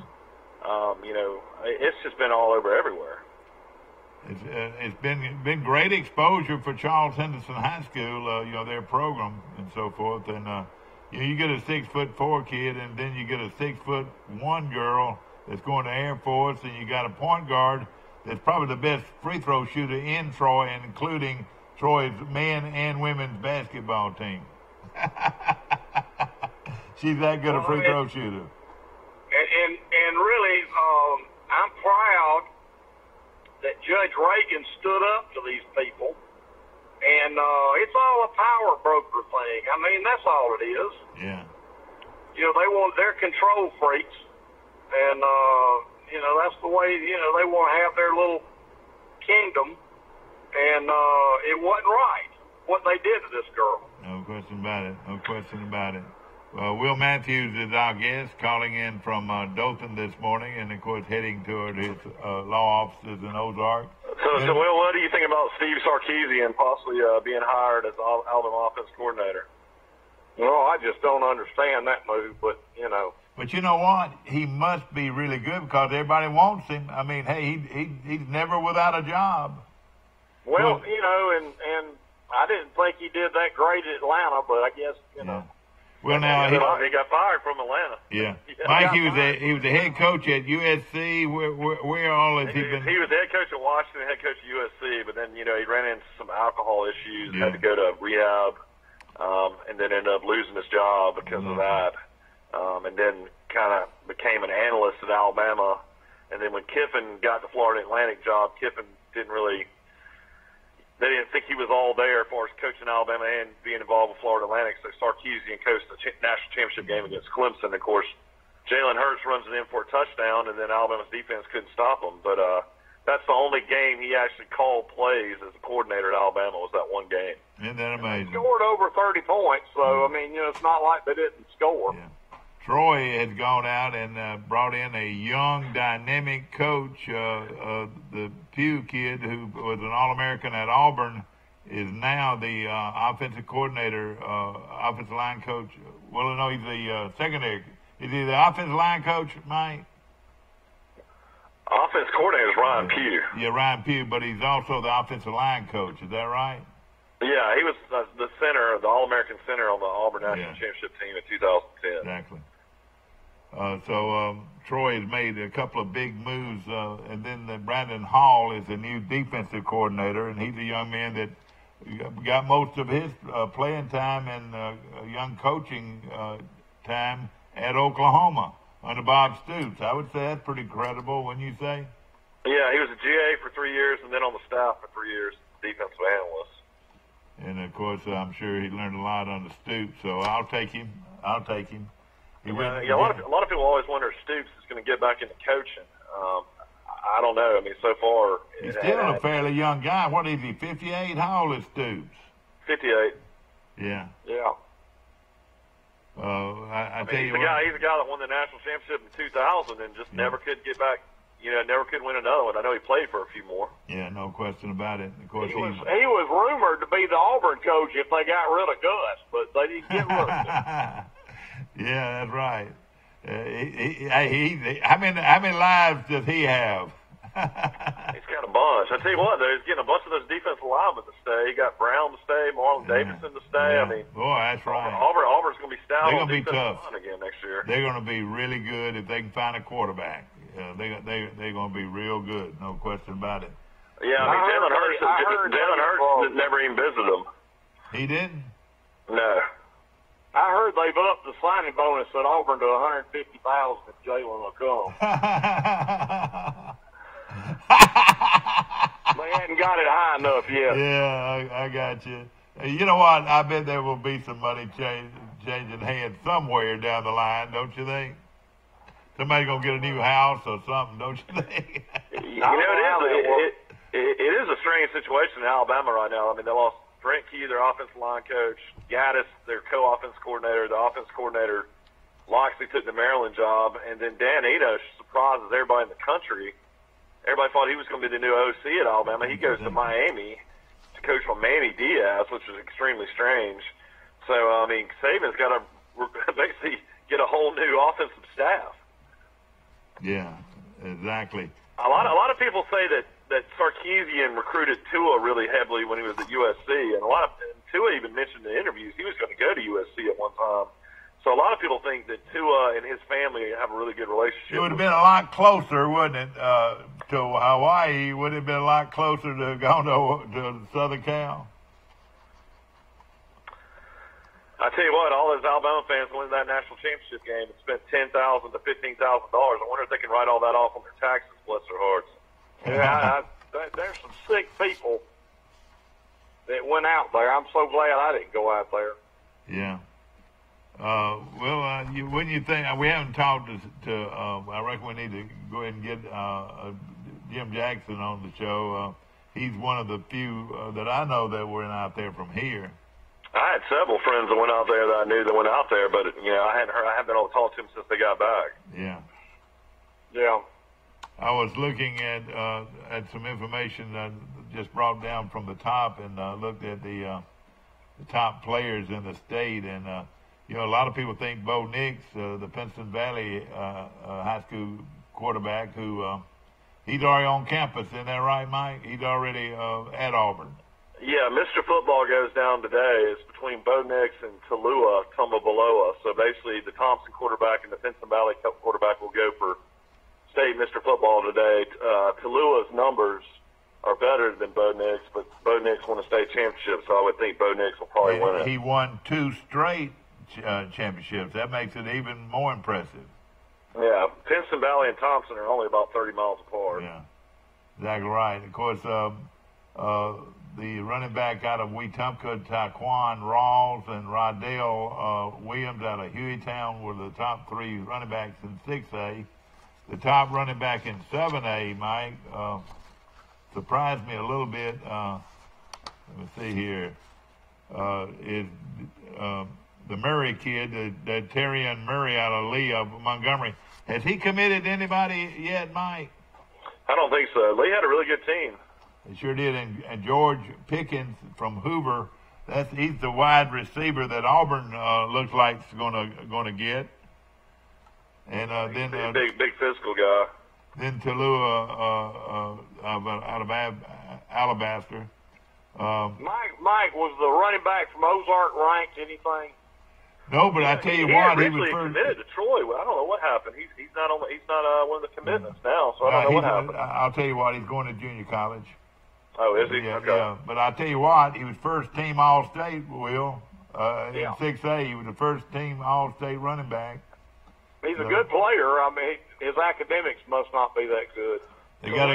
It's just been all over everywhere. it's been great exposure for Charles Henderson High School, their program and so forth. And you get a 6'4" kid, and then you get a 6'1" girl that's going to Air Force, and you got a point guard that's probably the best free throw shooter in Troy, and including Troy's men and women's basketball team. She's that good a free throw shooter. And really, I'm proud that Judge Reagan stood up to these people, and it's all a power broker thing. I mean, that's all it is. Yeah. They're control freaks, and that's the way. They want to have their little kingdom, and it wasn't right what they did to this girl. No question about it. No question about it. Will Matthews is our guest, calling in from Dothan this morning, and of course heading toward his law offices in Ozark. So, Will, what do you think about Steve Sarkisian possibly being hired as Alabama offense coordinator? Well, I just don't understand that move, but But you know what? He must be really good because everybody wants him. I mean, hey, he's never without a job. Well, and I didn't think he did that great at Atlanta, but I guess Yeah. Well, now he got fired from Atlanta. Yeah, Mike, he was a head coach at USC. Where all has he been? He was the head coach at Washington, head coach at USC, but then he ran into some alcohol issues, had to go to rehab, and then ended up losing his job because of that, and then kind of became an analyst at Alabama, and then when Kiffin got the Florida Atlantic job, Kiffin didn't really. They didn't think he was all there as far as coaching Alabama and being involved with Florida Atlantic. So Sarkisian coached the national championship game against Clemson. Of course, Jalen Hearst runs it in for a touchdown, and then Alabama's defense couldn't stop him. But that's the only game he actually called plays as a coordinator at Alabama was that one game. Isn't that amazing? They scored over 30 points, so, I mean, it's not like they didn't score. Yeah. Troy has gone out and brought in a young, dynamic coach. The Pugh kid, who was an All-American at Auburn, is now the offensive coordinator, offensive line coach. Well, no, he's the secondary. Is he the offensive line coach, Mike? Offensive coordinator is Ryan Pugh. Yeah, Ryan Pugh, but he's also the offensive line coach. Is that right? Yeah, he was the center, the All-American center on the Auburn National Championship team in 2010. Exactly. So Troy has made a couple of big moves, and then Brandon Hall is the new defensive coordinator, and he's a young man that got most of his playing time and young coaching time at Oklahoma under Bob Stoops. I would say that's pretty credible, wouldn't you say? Yeah, he was a GA for 3 years and then on the staff for 3 years, defensive analyst. And, of course, I'm sure he learned a lot under Stoops, so I'll take him. A lot of people always wonder if Stoops is going to get back into coaching. I don't know. I mean, so far he's still a fairly young guy. What is he? 58? How old is Stoops? 58. Yeah. Yeah. I tell you what. He's the guy that won the national championship in 2000 and just never could get back. Never could win another one. I know he played for a few more. Yeah, no question about it. Of course, he was rumored to be the Auburn coach if they got rid of Gus, but they didn't get rid of him. Yeah, that's right. How many lives does he have? He's got a bunch. I tell you what, though, he's getting a bunch of those defensive linemen to stay. He got Brown to stay, Marlon Davidson to stay. Yeah. I mean, boy, that's right. Auburn's going to be stout. They're going to be tough again next year. They're going to be really good if they can find a quarterback. They're going to be real good, no question about it. Yeah, I mean, Jalen Hearst never even visited them. He didn't? No. I heard they've upped the signing bonus at Auburn to $150,000 if Jalen will come. They hadn't got it high enough yet. Yeah, I got you. You know what? I bet there will be some money changing hands somewhere down the line, don't you think? Somebody's going to get a new house or something, don't you think? It is a strange situation in Alabama right now. I mean, they lost Brent Key, their offensive line coach, Gaddis, their co-offense coordinator, the offense coordinator, Loxley took the Maryland job, and then Dan Enos surprises everybody in the country. Everybody thought he was going to be the new OC at Alabama. He goes to Miami to coach for Manny Diaz, which is extremely strange. So, I mean, Saban's got to basically get a whole new offensive staff. Yeah, exactly. A lot of people say that that Sarkisian recruited Tua really heavily when he was at USC, and Tua even mentioned in interviews he was going to go to USC at one time. So a lot of people think that Tua and his family have a really good relationship. It would have been a lot closer, wouldn't it, to Hawaii? Would it have been a lot closer to going to Southern Cal? I tell you what, all those Alabama fans went to that national championship game and spent $10,000 to $15,000. I wonder if they can write all that off on their taxes. Bless their hearts. Yeah, there's some sick people that went out there. I'm so glad I didn't go out there. Yeah. When you think we haven't talked to I reckon we need to go ahead and get Jim Jackson on the show. He's one of the few that I know that were out there from here. I had several friends that went out there that I knew that went out there, but I haven't been able to talk to them since they got back. Yeah. Yeah. I was looking at some information that just brought down from the top and looked at the top players in the state, and a lot of people think Bo Nix, the Princeton Valley high school quarterback, who he's already on campus. Isn't that right, Mike? He's already at Auburn. Yeah, Mr. Football goes down today. It's between Bo Nix and Tumbabaloa. So basically, the Thompson quarterback and the Princeton Valley quarterback will go for state Mr. Football today. Tulua's numbers are better than Bo Nix, but Bo Nix won a state championship, so I would think Bo Nix will probably win it. He won 2 straight championships. That makes it even more impressive. Yeah, Princeton Valley and Thompson are only about 30 miles apart. Yeah, exactly right. Of course, the running back out of Wetumpka, Taquan Rawls, and Rodell Williams out of Hueytown were the top 3 running backs in 6A. The top running back in 7A, Mike, surprised me a little bit. Let me see here. Is the Murray kid, the Terrian Murray out of Lee of Montgomery. Has he committed to anybody yet, Mike? I don't think so. Lee had a really good team. They sure did. And George Pickens from Hoover, he's the wide receiver that Auburn looks like is going to get. And then big physical guy. Then Tallulah out of Alabaster. Mike was the running back from Ozark ranked anything? No, but I tell you what, he was first. Committed to Troy. I don't know what happened. He's not one of the commitments now, so I don't know what happened. I'll tell you what, he's going to junior college. Oh, is he? Yeah, okay. Yeah. But I tell you what, he was first team All-State, Will. In 6A, he was the first team All-State running back. He's a good player. I mean, his academics must not be that good. They got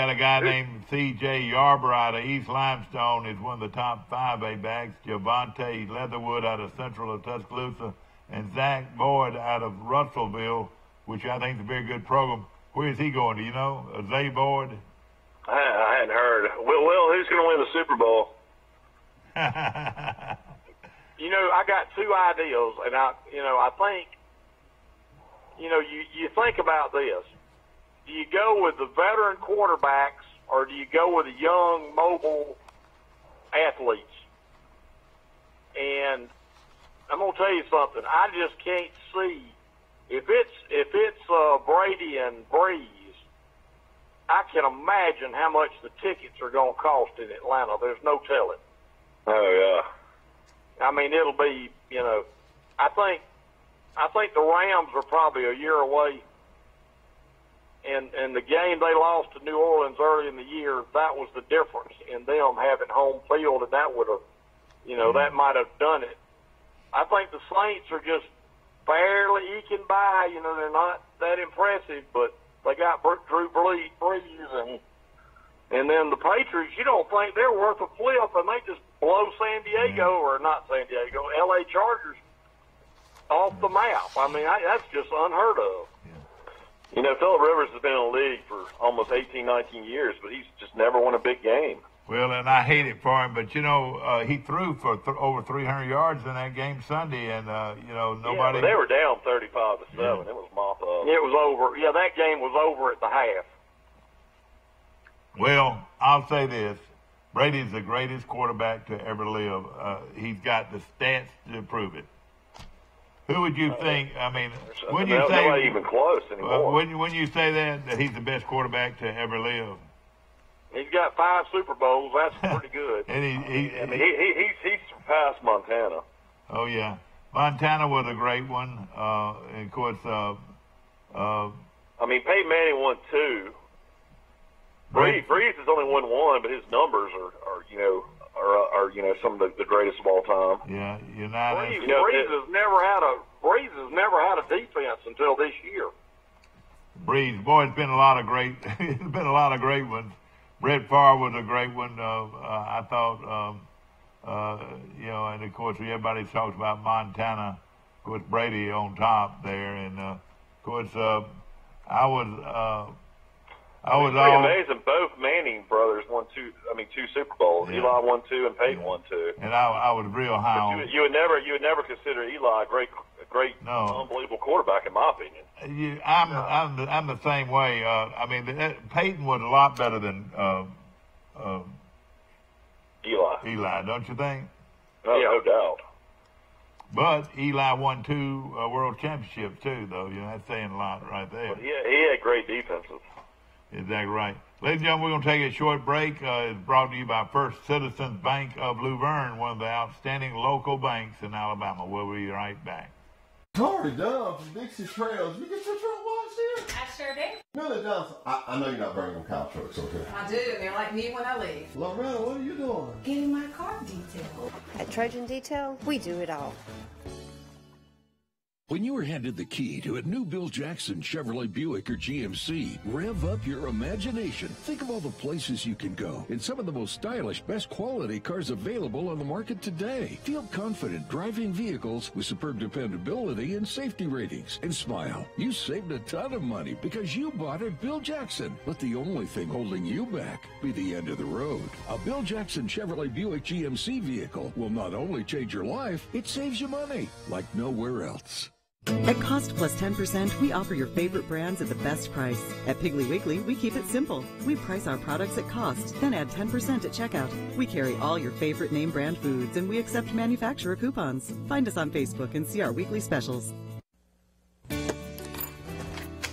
a guy named C.J. Yarborough out of East Limestone. Is one of the top 5A backs. Javante Leatherwood out of Central of Tuscaloosa, and Zach Boyd out of Russellville, which I think is a very good program. Where is he going? Do you know? Zay Boyd? I hadn't heard. Will, who's going to win the Super Bowl? I got 2 ideas, and I think, you think about this. Do you go with the veteran quarterbacks or do you go with the young, mobile athletes? And I'm going to tell you something. I just can't see if it's Brady and Breeze. I can imagine how much the tickets are going to cost in Atlanta. There's no telling. Oh yeah. I mean, it'll be. I think the Rams are probably a year away. And the game they lost to New Orleans early in the year, that was the difference in them having home field, and that would have, that might have done it. I think the Saints are just barely eking by. They're not that impressive, but they got Drew Brees, and then the Patriots. You don't think they're worth a flip, and they just blow San Diego or not San Diego, L.A. Chargers off the map. I mean, that's just unheard of. Phillip Rivers has been in the league for almost 18, 19 years, but he's just never won a big game. Well, and I hate it for him, but, he threw for over 300 yards in that game Sunday, and, nobody... Yeah, they were down 35-7. Yeah. It was mop up. It was over. Yeah, that game was over at the half. Well, I'll say this. Brady's the greatest quarterback to ever live. He's got the stats to prove it. Who would you think? I mean, when you nobody say even close anymore. when you say that he's the best quarterback to ever live, he's got 5 Super Bowls. That's pretty good. and he surpassed Montana. Oh yeah, Montana was a great one. And of course, I mean, Peyton Manning won 2. Breeze has only won 1, but his numbers are some of the greatest of all time. Yeah, United. Breeze has never had a defense until this year. Breeze, boy, it's been a lot of great. It's been a lot of great ones. Brett Favre was a great one. I thought, and of course everybody talks about Montana. Of course, Brady on top there, and of course, I was pretty amazing. Both Manning brothers won 2 Super Bowls. Yeah. Eli won 2 and Peyton won 2. And I was real high on. You would never consider Eli a great, unbelievable quarterback, in my opinion. I'm the same way. Peyton was a lot better than Eli, don't you think? No doubt. But Eli won 2 world championships too, though. That's saying a lot right there. But he had great defenses. Exactly right. Ladies and gentlemen, we're going to take a short break. It's brought to you by First Citizens Bank of Luverne, one of the outstanding local banks in Alabama. We'll be right back. Tori Dunn from Dixie Trails. You get your truck washed here? I sure do. Millie Johnson. I know you're not burning them cow trucks over here. I do. They're like me when I leave. Loretta, what are you doing? Getting my car detailed. At Trojan Detail, we do it all. When you are handed the key to a new Bill Jackson Chevrolet Buick or GMC, rev up your imagination. Think of all the places you can go in some of the most stylish, best quality cars available on the market today. Feel confident driving vehicles with superb dependability and safety ratings. And smile. You saved a ton of money because you bought at Bill Jackson. Let the only thing holding you back be the end of the road. A Bill Jackson Chevrolet Buick GMC vehicle will not only change your life, it saves you money like nowhere else. At Cost Plus 10%, we offer your favorite brands at the best price. At Piggly Wiggly, we keep it simple. We price our products at cost, then add 10% at checkout. We carry all your favorite name brand foods, and we accept manufacturer coupons. Find us on Facebook and see our weekly specials.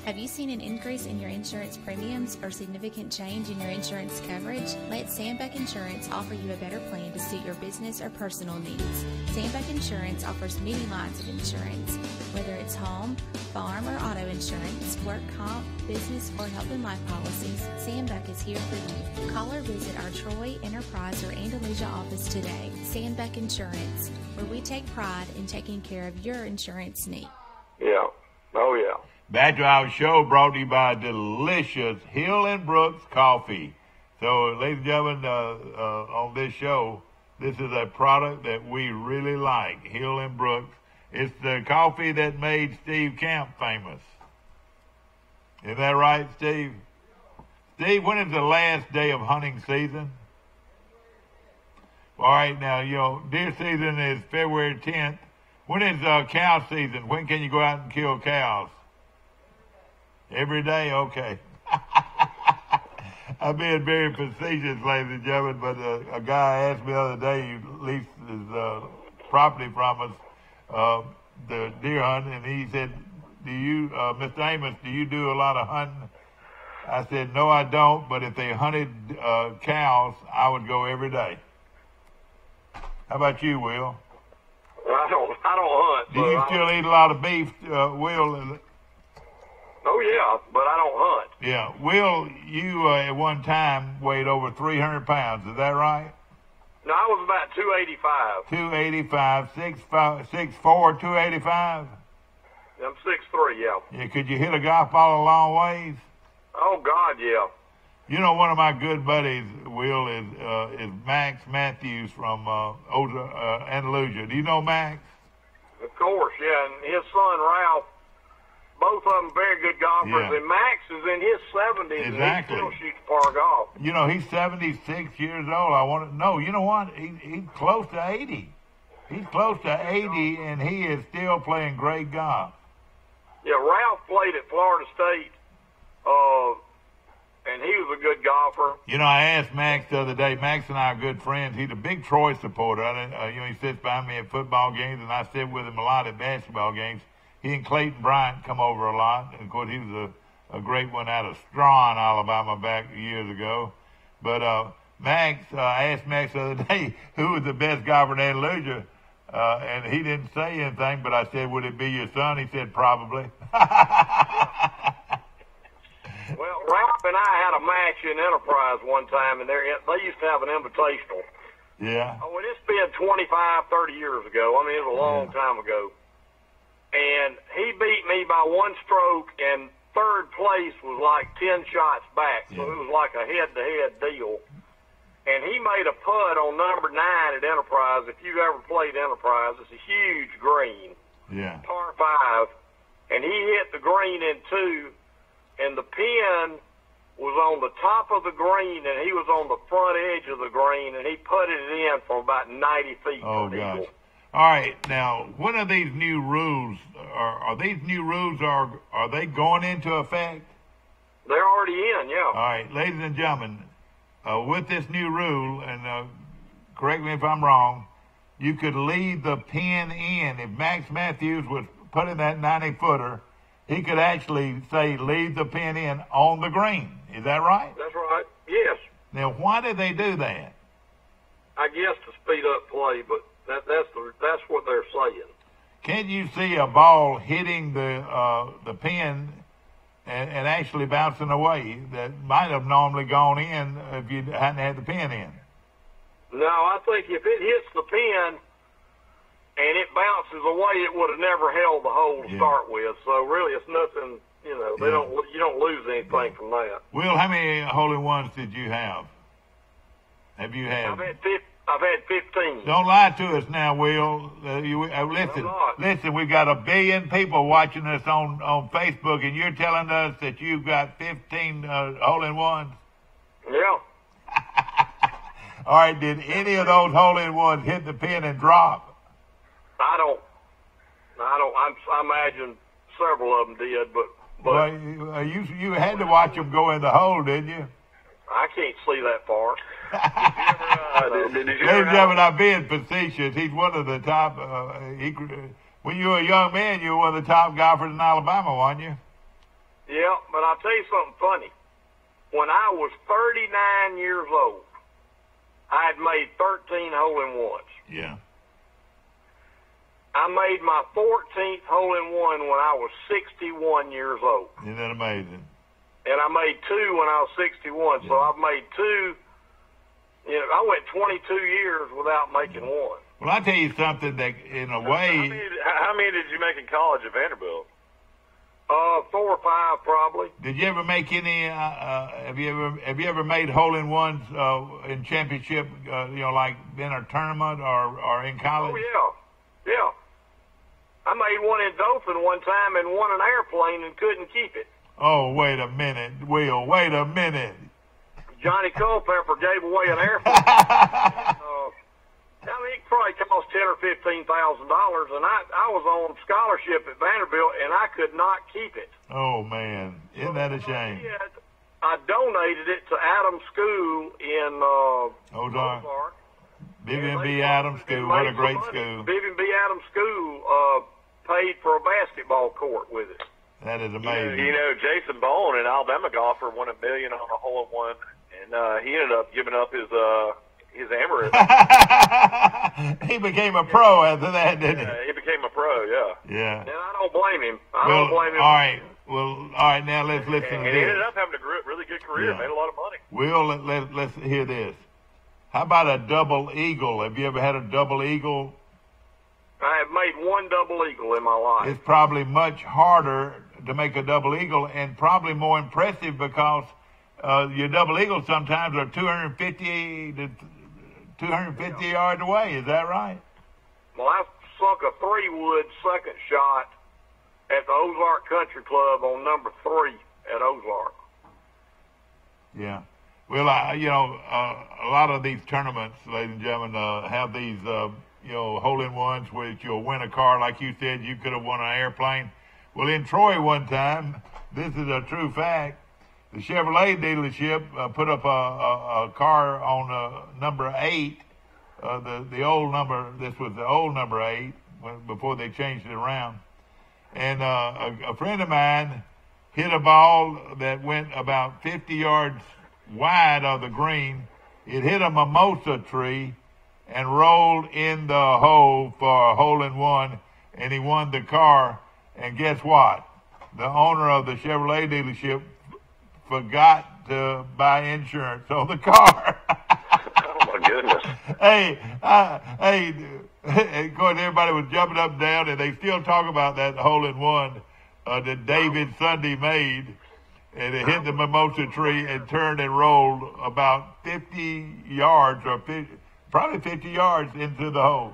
Have you seen an increase in your insurance premiums or significant change in your insurance coverage? Let Sandbeck Insurance offer you a better plan to suit your business or personal needs. Sandbeck Insurance offers many lines of insurance, whether it's home, farm, or auto insurance, work comp, business, or health and life policies. Sandbeck is here for you. Call or visit our Troy, Enterprise, or Andalusia office today. Sandbeck Insurance, where we take pride in taking care of your insurance needs. Yeah. Oh, yeah. Back to our show, brought to you by delicious Hill and Brooks coffee. So, ladies and gentlemen, on this show, this is a product that we really like, Hill and Brooks. It's the coffee that made Steve Camp famous. Is that right, Steve? Steve, when is the last day of hunting season? All right, now, deer season is February 10th. When is cow season? When can you go out and kill cows? Every day? Okay. I'm being very facetious, ladies and gentlemen, but a guy asked me the other day, he leased his property from us, the deer hunting, and he said, Mr. Amos, do you do a lot of hunting? I said, no, I don't, but if they hunted cows, I would go every day. How about you, Will? I don't hunt. Do you still eat a lot of beef, Will? Oh, yeah, but I don't hunt. Yeah. Will, you at one time weighed over 300 pounds. Is that right? No, I was about 285. 285, 6'4", 285? I'm 6'3", yeah. Yeah, could you hit a golf ball a long ways? Oh, God, yeah. One of my good buddies, Will, is Max Matthews from Andalusia. Do you know Max? Of course, yeah, and his son, Ralph, both of them very good golfers, Yeah. and Max is in his 70s, Exactly. and he still shoots par golf. He's 76 years old. I want to know. You know what? He's close to 80. He's close to 80, and he is still playing great golf. Yeah, Ralph played at Florida State, and he was a good golfer. You know, I asked Max the other day. Max and I are good friends. He's a big Troy supporter. He sits behind me at football games, and I sit with him a lot at basketball games. He and Clayton Bryant come over a lot. And, of course, he was a great one out of Strawn, Alabama, back years ago. But Max, I asked Max the other day who was the best golfer in Andalusia, and he didn't say anything, but I said, would it be your son? He said, probably. Well, Ralph and I had a match in Enterprise one time, and they used to have an invitational. Yeah. Oh, and it's been 25, 30 years ago. I mean, it was a long time ago. And he beat me by one stroke, and third place was like 10 shots back. So it was like a head-to-head deal. And he made a putt on number 9 at Enterprise. If you've ever played Enterprise, it's a huge green. Yeah. Par 5. And he hit the green in 2, and the pin was on the top of the green, and he was on the front edge of the green, and he putted it in from about 90 feet. Oh, gosh. All right, now, when are these new rules? Are these new rules, are they going into effect? They're already in, yeah. All right, ladies and gentlemen, with this new rule, and correct me if I'm wrong, you could leave the pin in. If Max Matthews was putting that 90-footer, he could actually say, leave the pin in on the green. Is that right? That's right, yes. Now, why did they do that? I guess to speed up play, but that's what they're saying. Can't you see a ball hitting the pin and actually bouncing away that might have normally gone in if you hadn't had the pin in? No, I think if it hits the pin and it bounces away, it would have never held the hole to start with. So really, it's nothing. You know, you don't lose anything from that. Will, how many hole-in-ones did you have? Have you had? I've had 15. Don't lie to us now, Will. Listen, we've got 1 billion people watching us on Facebook, and you're telling us that you've got 15 hole-in-ones? Yeah. All right, did any of those hole-in-ones hit the pin and drop? I don't. I imagine several of them did, but well, you had to watch them go in the hole, didn't you? I can't see that far. Ladies and gentlemen, I'm being facetious. He's one of the top. When you were a young man, you were one of the top golfers in Alabama, weren't you? Yeah, but I'll tell you something funny. When I was 39 years old, I had made 13 hole-in-ones. Yeah. I made my 14th hole-in-one when I was 61 years old. Isn't that amazing? And I made 2 when I was 61. So I've made 2. You know, I went 22 years without making one. Well, I'll tell you something that, in a way... How many did you make in college at Vanderbilt? 4 or 5, probably. Did you ever make any? Have you ever made hole-in-ones in championship? Like in a tournament or in college? Oh yeah. I made one in Dothan one time and won an airplane and couldn't keep it. Oh, wait a minute, Will. Wait a minute. Johnny Culpepper gave away an airplane. It probably cost $10,000 or $15,000, and I was on scholarship at Vanderbilt, and I could not keep it. Oh man, isn't that a shame? I donated it to Adams School in Ozark. Vivian B. Adams School, what a great school. Vivian B. Adams School paid for a basketball court with it. That is amazing. You know, Jason Bowen, an Alabama golfer, won $1 million on a hole-in-one, and he ended up giving up his amateur. He became a pro after that, didn't he? Yeah, he became a pro, yeah. Yeah. And I don't blame him. I don't blame him. All right. Well, all right, now let's listen to this. And he ended up having a really good career, made a lot of money. Will, let's hear this. How about a double eagle? Have you ever had a double eagle? I have made one double eagle in my life. It's probably much harder to make a double eagle and probably more impressive because your double eagles sometimes are 250 yards away. Is that right? Well, I sunk a 3-wood second shot at the Ozark Country Club on number 3 at Ozark. Yeah. Well, a lot of these tournaments, ladies and gentlemen, have these, hole-in-ones which you'll win a car. Like you said, you could have won an airplane. Well, in Troy one time, this is a true fact, the Chevrolet dealership put up a car on number 8, the old number. This was the old number 8 before they changed it around. And a friend of mine hit a ball that went about 50 yards wide of the green. It hit a mimosa tree and rolled in the hole for a hole-in-one, and he won the car. And guess what? The owner of the Chevrolet dealership forgot to buy insurance on the car. Oh, my goodness. Hey, of course, everybody was jumping up and down, and they still talk about that hole-in-one that David Sunday made. And it hit the mimosa tree and turned and rolled about 50 yards probably 50 yards into the hole.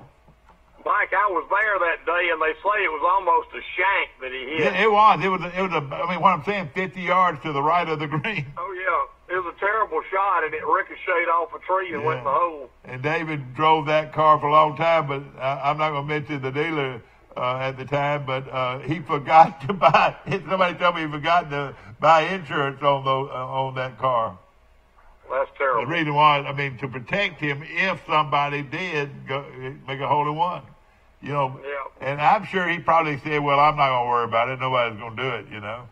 Mike, I was there that day, and they say it was almost a shank that he hit. Yeah, it was. I mean, what I'm saying, 50 yards to the right of the green. Oh, yeah. It was a terrible shot, and it ricocheted off a tree and went in the hole. And David drove that car for a long time, but I'm not going to mention the dealer at the time, but he forgot to buy. Somebody told me he forgot to buy insurance on that car. That's terrible. The reason was, I mean, to protect him if somebody did make a hole-in-one. You know, yeah. And I'm sure he probably said, well, I'm not going to worry about it. Nobody's going to do it, you know.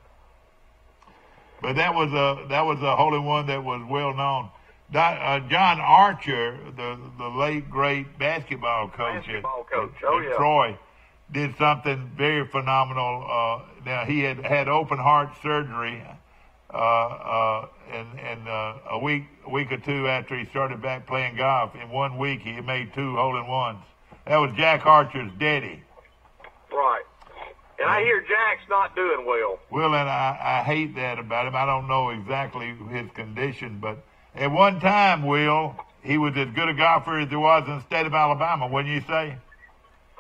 But that was a hole-in-one that was well known. John Archer, the late great basketball coach at Troy, did something very phenomenal. Now he had open heart surgery, and a week or two after he started back playing golf, in 1 week he made 2 hole-in-ones. That was Jack Archer's daddy. Right. And I hear Jack's not doing well. Well, and I hate that about him. I don't know exactly his condition, but at one time, Will, he was as good a golfer as there was in the state of Alabama, wouldn't you say?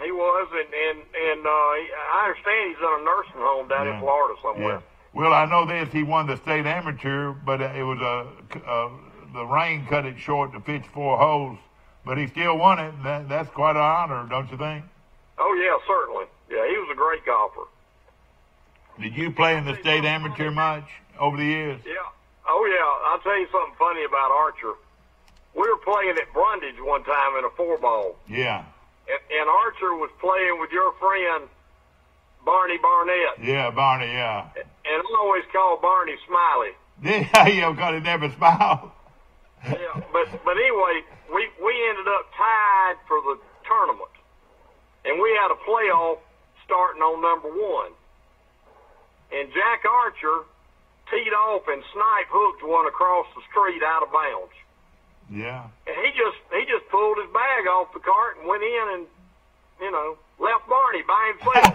He was, and I understand he's in a nursing home down in Florida somewhere. Yeah. Well, I know this. He won the state amateur, but it was the rain cut it short to 54 holes. But he still won it, and that's quite an honor, don't you think? Oh, yeah, certainly. Yeah, he was a great golfer. Did you play in the state amateur much over the years? Yeah. Oh, yeah. I'll tell you something funny about Archer. We were playing at Brundage one time in a 4-ball. Yeah. And Archer was playing with your friend, Barney Barnett. Yeah, Barney, yeah. And I always called Barney Smiley. Yeah, because he never smiled. Yeah, but anyway, we ended up tied for the tournament. And we had a playoff starting on number 1. And Jack Archer teed off and snipe hooked one across the street out of bounds. Yeah. And he just pulled his bag off the cart and went in and, left Barney by himself.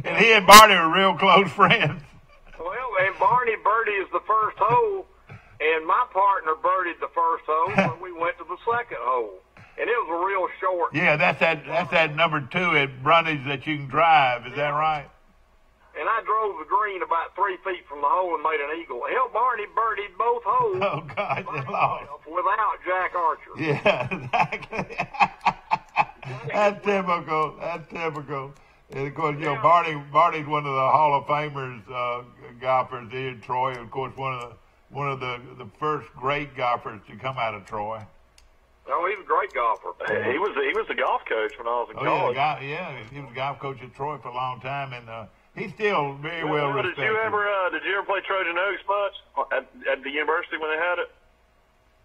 And he and Barney were real close friends. Well, and Barney birdied the first hole, and my partner birdied the first hole, and we went to the second hole. And it was a real short. Yeah, that's that number 2 at Brundage that you can drive. Is that right? And I drove the green about 3 feet from the hole and made an eagle. Hell, Barney birdied both holes. Oh, God, they lost. Without Jack Archer. Yeah, exactly. That's typical. That's typical. And, of course, Barney's one of the Hall of Famers golfers here in Troy. Of course, one of the first great golfers to come out of Troy. Oh, he's a great golfer. He was the golf coach when I was in college. He was a golf coach at Troy for a long time, and he's still very well respected. Did you ever play Trojan Oaks much at the university when they had it?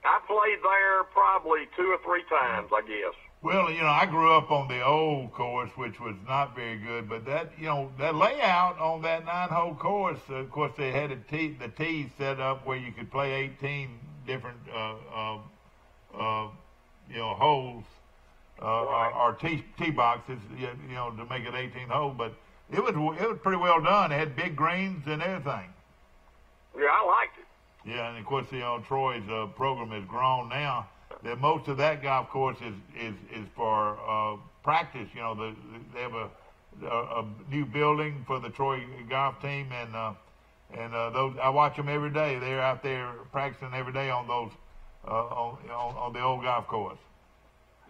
I played there probably 2 or 3 times, I guess. Well, I grew up on the old course, which was not very good, but that layout on that 9-hole course, of course, they had the tees set up where you could play 18 different holes or tee boxes, to make it 18 hole. But it was pretty well done. It had big greens and everything. Yeah, I liked it. Yeah, and of course, Troy's program has grown now. That most of that golf course is for practice. They have a new building for the Troy golf team, and those I watch them every day. They're out there practicing every day on those. On the old golf course.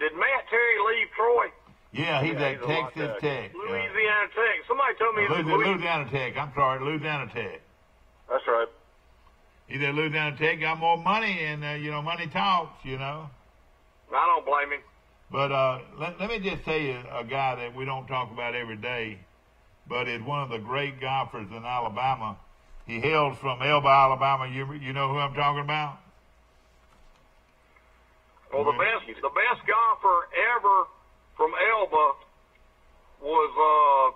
Did Matt Terry leave Troy? Yeah, he's at Texas Tech. Louisiana Tech. Somebody told me Louisiana Tech. I'm sorry, Louisiana Tech. That's right. Either Louisiana Tech got more money, and money talks. I don't blame him. But let me just tell you a guy that we don't talk about every day, but is one of the great golfers in Alabama. He hails from Elba, Alabama. You know who I'm talking about? Well, the best golfer ever from Elba was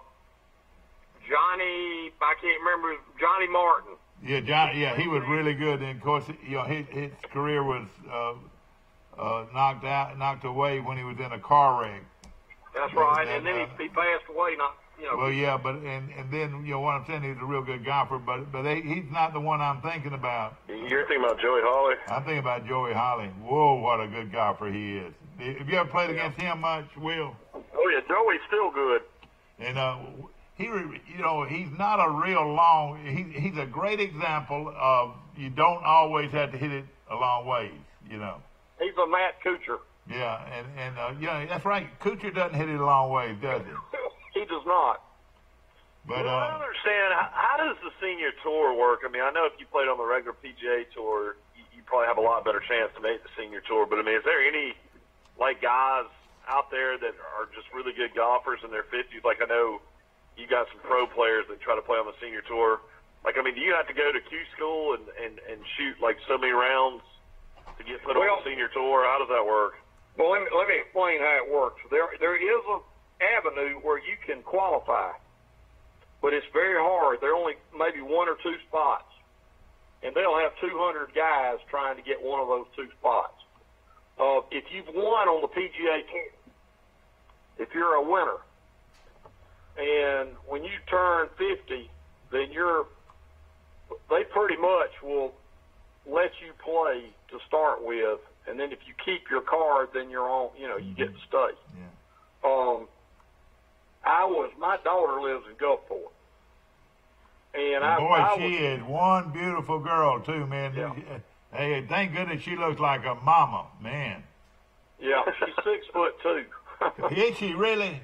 Johnny. I can't remember, Johnny Martin. Yeah, Johnny. Yeah, he was really good. And of course, his career was knocked away when he was in a car wreck. That's right, and then he passed away. Well, yeah, but and then what I'm saying, he's a real good golfer, but he's not the one I'm thinking about. You're thinking about Joey Hawley? I'm thinking about Joey Hawley. Whoa, what a good golfer he is. Have you ever played against him much, Will? Oh yeah, Joey's still good. And he's not a real long. He's a great example of you don't always have to hit it a long ways. He's a Matt Kuchar. Yeah, and that's right. Kuchar doesn't hit it a long ways, does he? He does not. But I don't understand. How does the senior tour work? I mean, I know if you played on the regular PGA tour, you probably have a lot better chance to make the senior tour. But I mean, is there any guys out there that are just really good golfers in their 50s? Like, I know you got some pro players that try to play on the senior tour. Like, I mean, do you have to go to Q school and shoot so many rounds to get put on the senior tour? How does that work? Well, let me explain how it works. There is a avenue where you can qualify, but it's very hard. There are only maybe one or two spots, and they'll have 200 guys trying to get one of those two spots. If you've won on the PGA Tour, if you're a winner, and when you turn 50, then they pretty much will let you play to start with, and then if you keep your card, then you're on. You get to stay. Yeah. My daughter lives in Gulfport. And she is one beautiful girl, too, man. Yeah. Hey, thank goodness she looks like a mama, man. Yeah, she's 6'2". Is she really?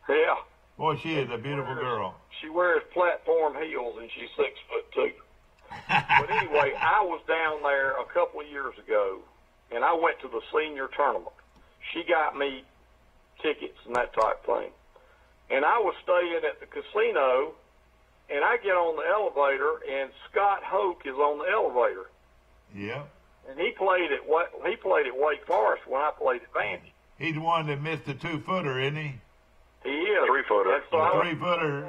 Yeah. Boy, she is a beautiful girl. She wears platform heels, and she's 6'2". But anyway, I was down there a couple of years ago, and I went to the senior tournament. She got me tickets and that type thing. And I was staying at the casino, and I get on the elevator, and Scott Hoke is on the elevator. Yeah. And he played at Wake Forest when I played at Vandy. He's the one that missed the 2-footer, isn't he? He is. 3-footer. So the 3-footer.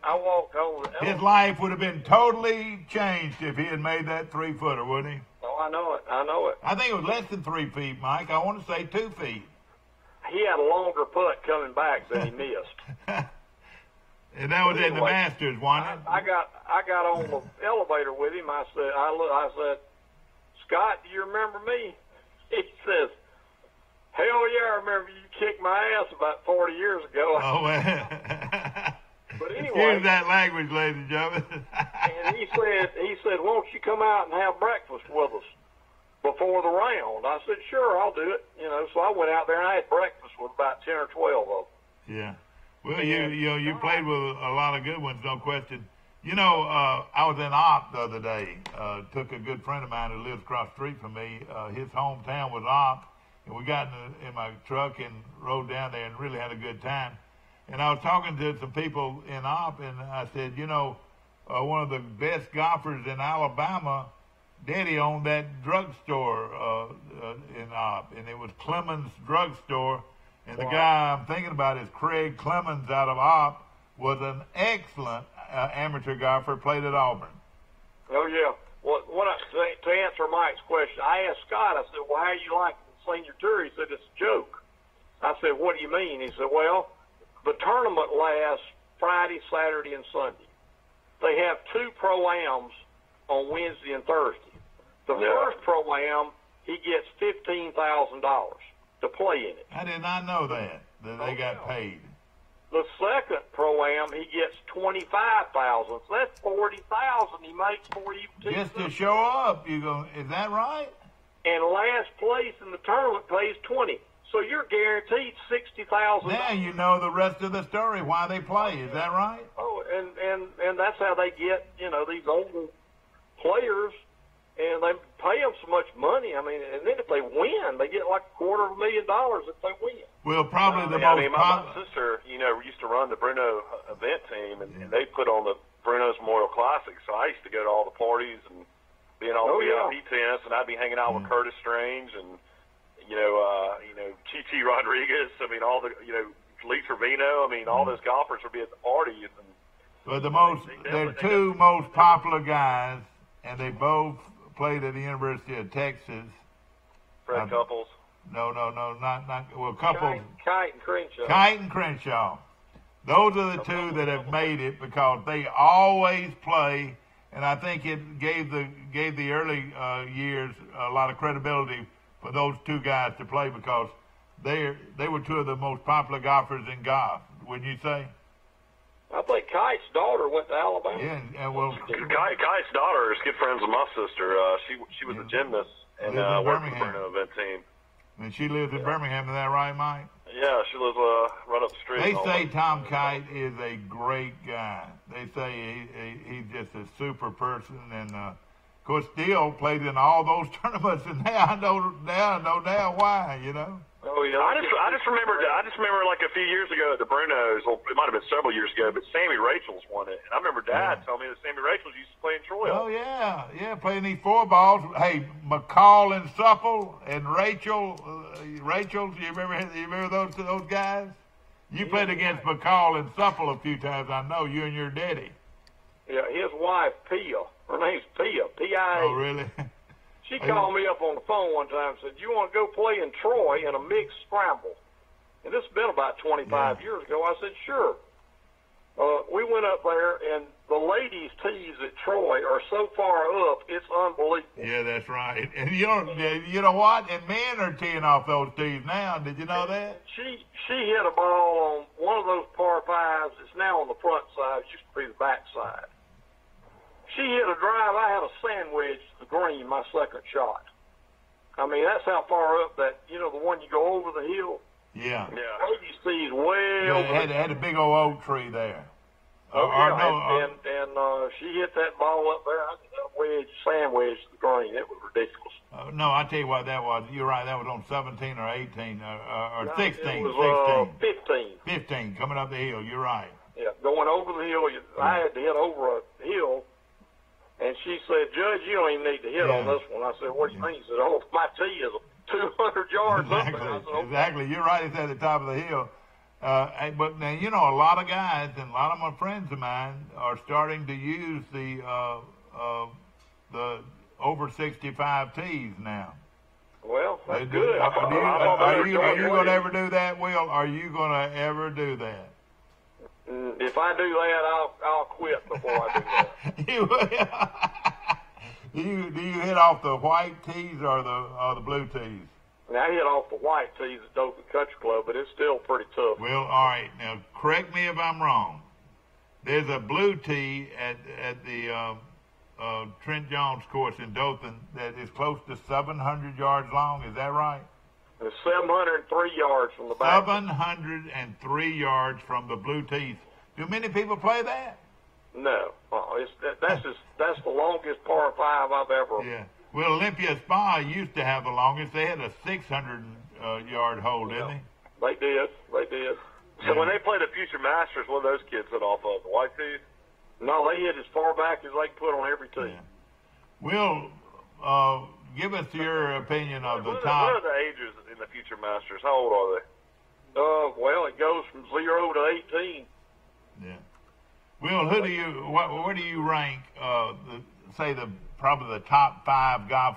I walked on the elevator. His life would have been totally changed if he had made that 3-footer, wouldn't he? Oh, I know it. I think it was less than 3 feet, Mike. I want to say 2 feet. He had a longer putt coming back than he missed. And that was in the Masters, wasn't it? I got on the elevator with him. I said, Scott, do you remember me? He says, hell yeah, I remember you kicked my ass about 40 years ago. Oh, well. But anyway. Excuse that language, ladies and gentlemen. And he said, won't you come out and have breakfast with us before the round? I said, sure, I'll do it. So I went out there and I had breakfast with about 10 or 12 of them. Yeah. Well, you played with a lot of good ones, no question. I was in Opp the other day. Took a good friend of mine who lives across the street from me. His hometown was Opp, and we got in my truck and rode down there and really had a good time. And I was talking to some people in Opp, and I said, one of the best golfers in Alabama, Daddy owned that drugstore in Opp, and it was Clemens Drugstore. And the guy I'm thinking about is Craig Clemens out of Opp, was an excellent amateur golfer, played at Auburn. Oh, yeah. Well, to answer Mike's question, I asked Scott, I said, well, how you like the senior tour? He said, it's a joke. I said, what do you mean? He said, well, the tournament lasts Friday, Saturday, and Sunday. They have 2 pro-ams on Wednesday and Thursday. The first pro-am, he gets $15,000 to play in it. I did not know that they got paid. The second pro-am, he gets $25,000. So that's $40,000 he makes for you. Just to show up, is that right? And last place in the tournament pays $20,000. So you're guaranteed $60,000. Now you know the rest of the story, why they play. Is that right? Oh, and that's how they get, these old players, and they pay them so much money. I mean, and then if they win, they get like $250,000 if they win. Well, probably the I most mean, my sister, used to run the Bruno event team, and they put on the Bruno's Memorial Classic. So I used to go to all the parties and be in all the VIP tents, and I'd be hanging out with Curtis Strange and Chichi Rodriguez. I mean, all the Lee Trevino. I mean, all those golfers would be at the party. Well, they're two most popular guys, and they both played at the University of Texas. Fred Couples. No, not Couples. Kite and Crenshaw. Kite and Crenshaw. Those are the two that have made it because they always play, and I think it gave the early years a lot of credibility for those two guys to play because they were two of the most popular golfers in golf. Wouldn't you say? I think Kite's daughter went to Alabama. Yeah, well, Kite's daughter is good friends with my sister. She was a gymnast and worked for the Bruno event team. And she lives in Birmingham. Is that right, Mike? Yeah, she lives right up the street. They say Tom Kite is a great guy. They say he's just a super person, and of course, Steele played in all those tournaments, and now I know now why. Oh yeah. I just remember like a few years ago at the Brunos. Well, it might have been several years ago, but Sammy Rachel's won it, and I remember Dad telling me that Sammy Rachel's used to play in Troy. Oh yeah, playing these 4 balls. Hey, McCall and Supple and Rachel. You remember those guys? You played against McCall and Supple a few times. I know you and your daddy. Yeah, his wife Pia. Her name's Pia. P-I-A. Oh really? She called me up on the phone one time and said, "You want to go play in Troy in a mixed scramble?" And this has been about 25 years ago. I said, "Sure." We went up there, and the ladies' tees at Troy are so far up, it's unbelievable. Yeah, that's right. And you know what? And men are teeing off those tees now. Did you know that? She hit a ball on one of those par 5s. It's now on the front side. It used to be the back side. She hit a drive. I had a sandwich to the green, my second shot. I mean, that's how far up that, the one you go over the hill. Yeah. Ladies tees way over. It had a big old oak tree there. And she hit that ball up there. I did a sandwich to the green. It was ridiculous. No, I tell you what that was. You're right. That was on 17 or 18 or 16. It was 15. 15 coming up the hill. You're right. Yeah, going over the hill. I had to hit over a hill. And she said, "Judge, you don't even need to hit on this one." I said, "What do you mean?" She said, "Oh, my tee is 200 yards up there." I said, "Okay." Exactly. You're right. It's at the top of the hill. But now, a lot of guys and a lot of my friends of mine are starting to use the over 65 tees now. Well, that's good. Are you going to ever do that, Will? Are you going to ever do that? If I do that, I'll quit before I do that. Do you hit off the white tees or the blue tees? Now, I hit off the white tees at Dothan Country Club, but it's still pretty tough. Well, all right. Now, correct me if I'm wrong. There's a blue tee at the Trent Jones course in Dothan that is close to 700 yards long. Is that right? It's 703 yards from the back. 703 yards from the blue tees. Do many people play that? No. That's the longest par 5 I've ever. Yeah. Well, Olympia Spa used to have the longest. They had a 600-yard hole, didn't they? They did. So when they played the Future Masters, what those kids hit off of? The white tees? No, they hit as far back as they could put on every tee. Yeah. Will, give us your opinion of the top. What are the ages in the Future Masters? How old are they? Well, it goes from 0 to 18. Yeah. Will, where do you rank? Probably the top 5 golf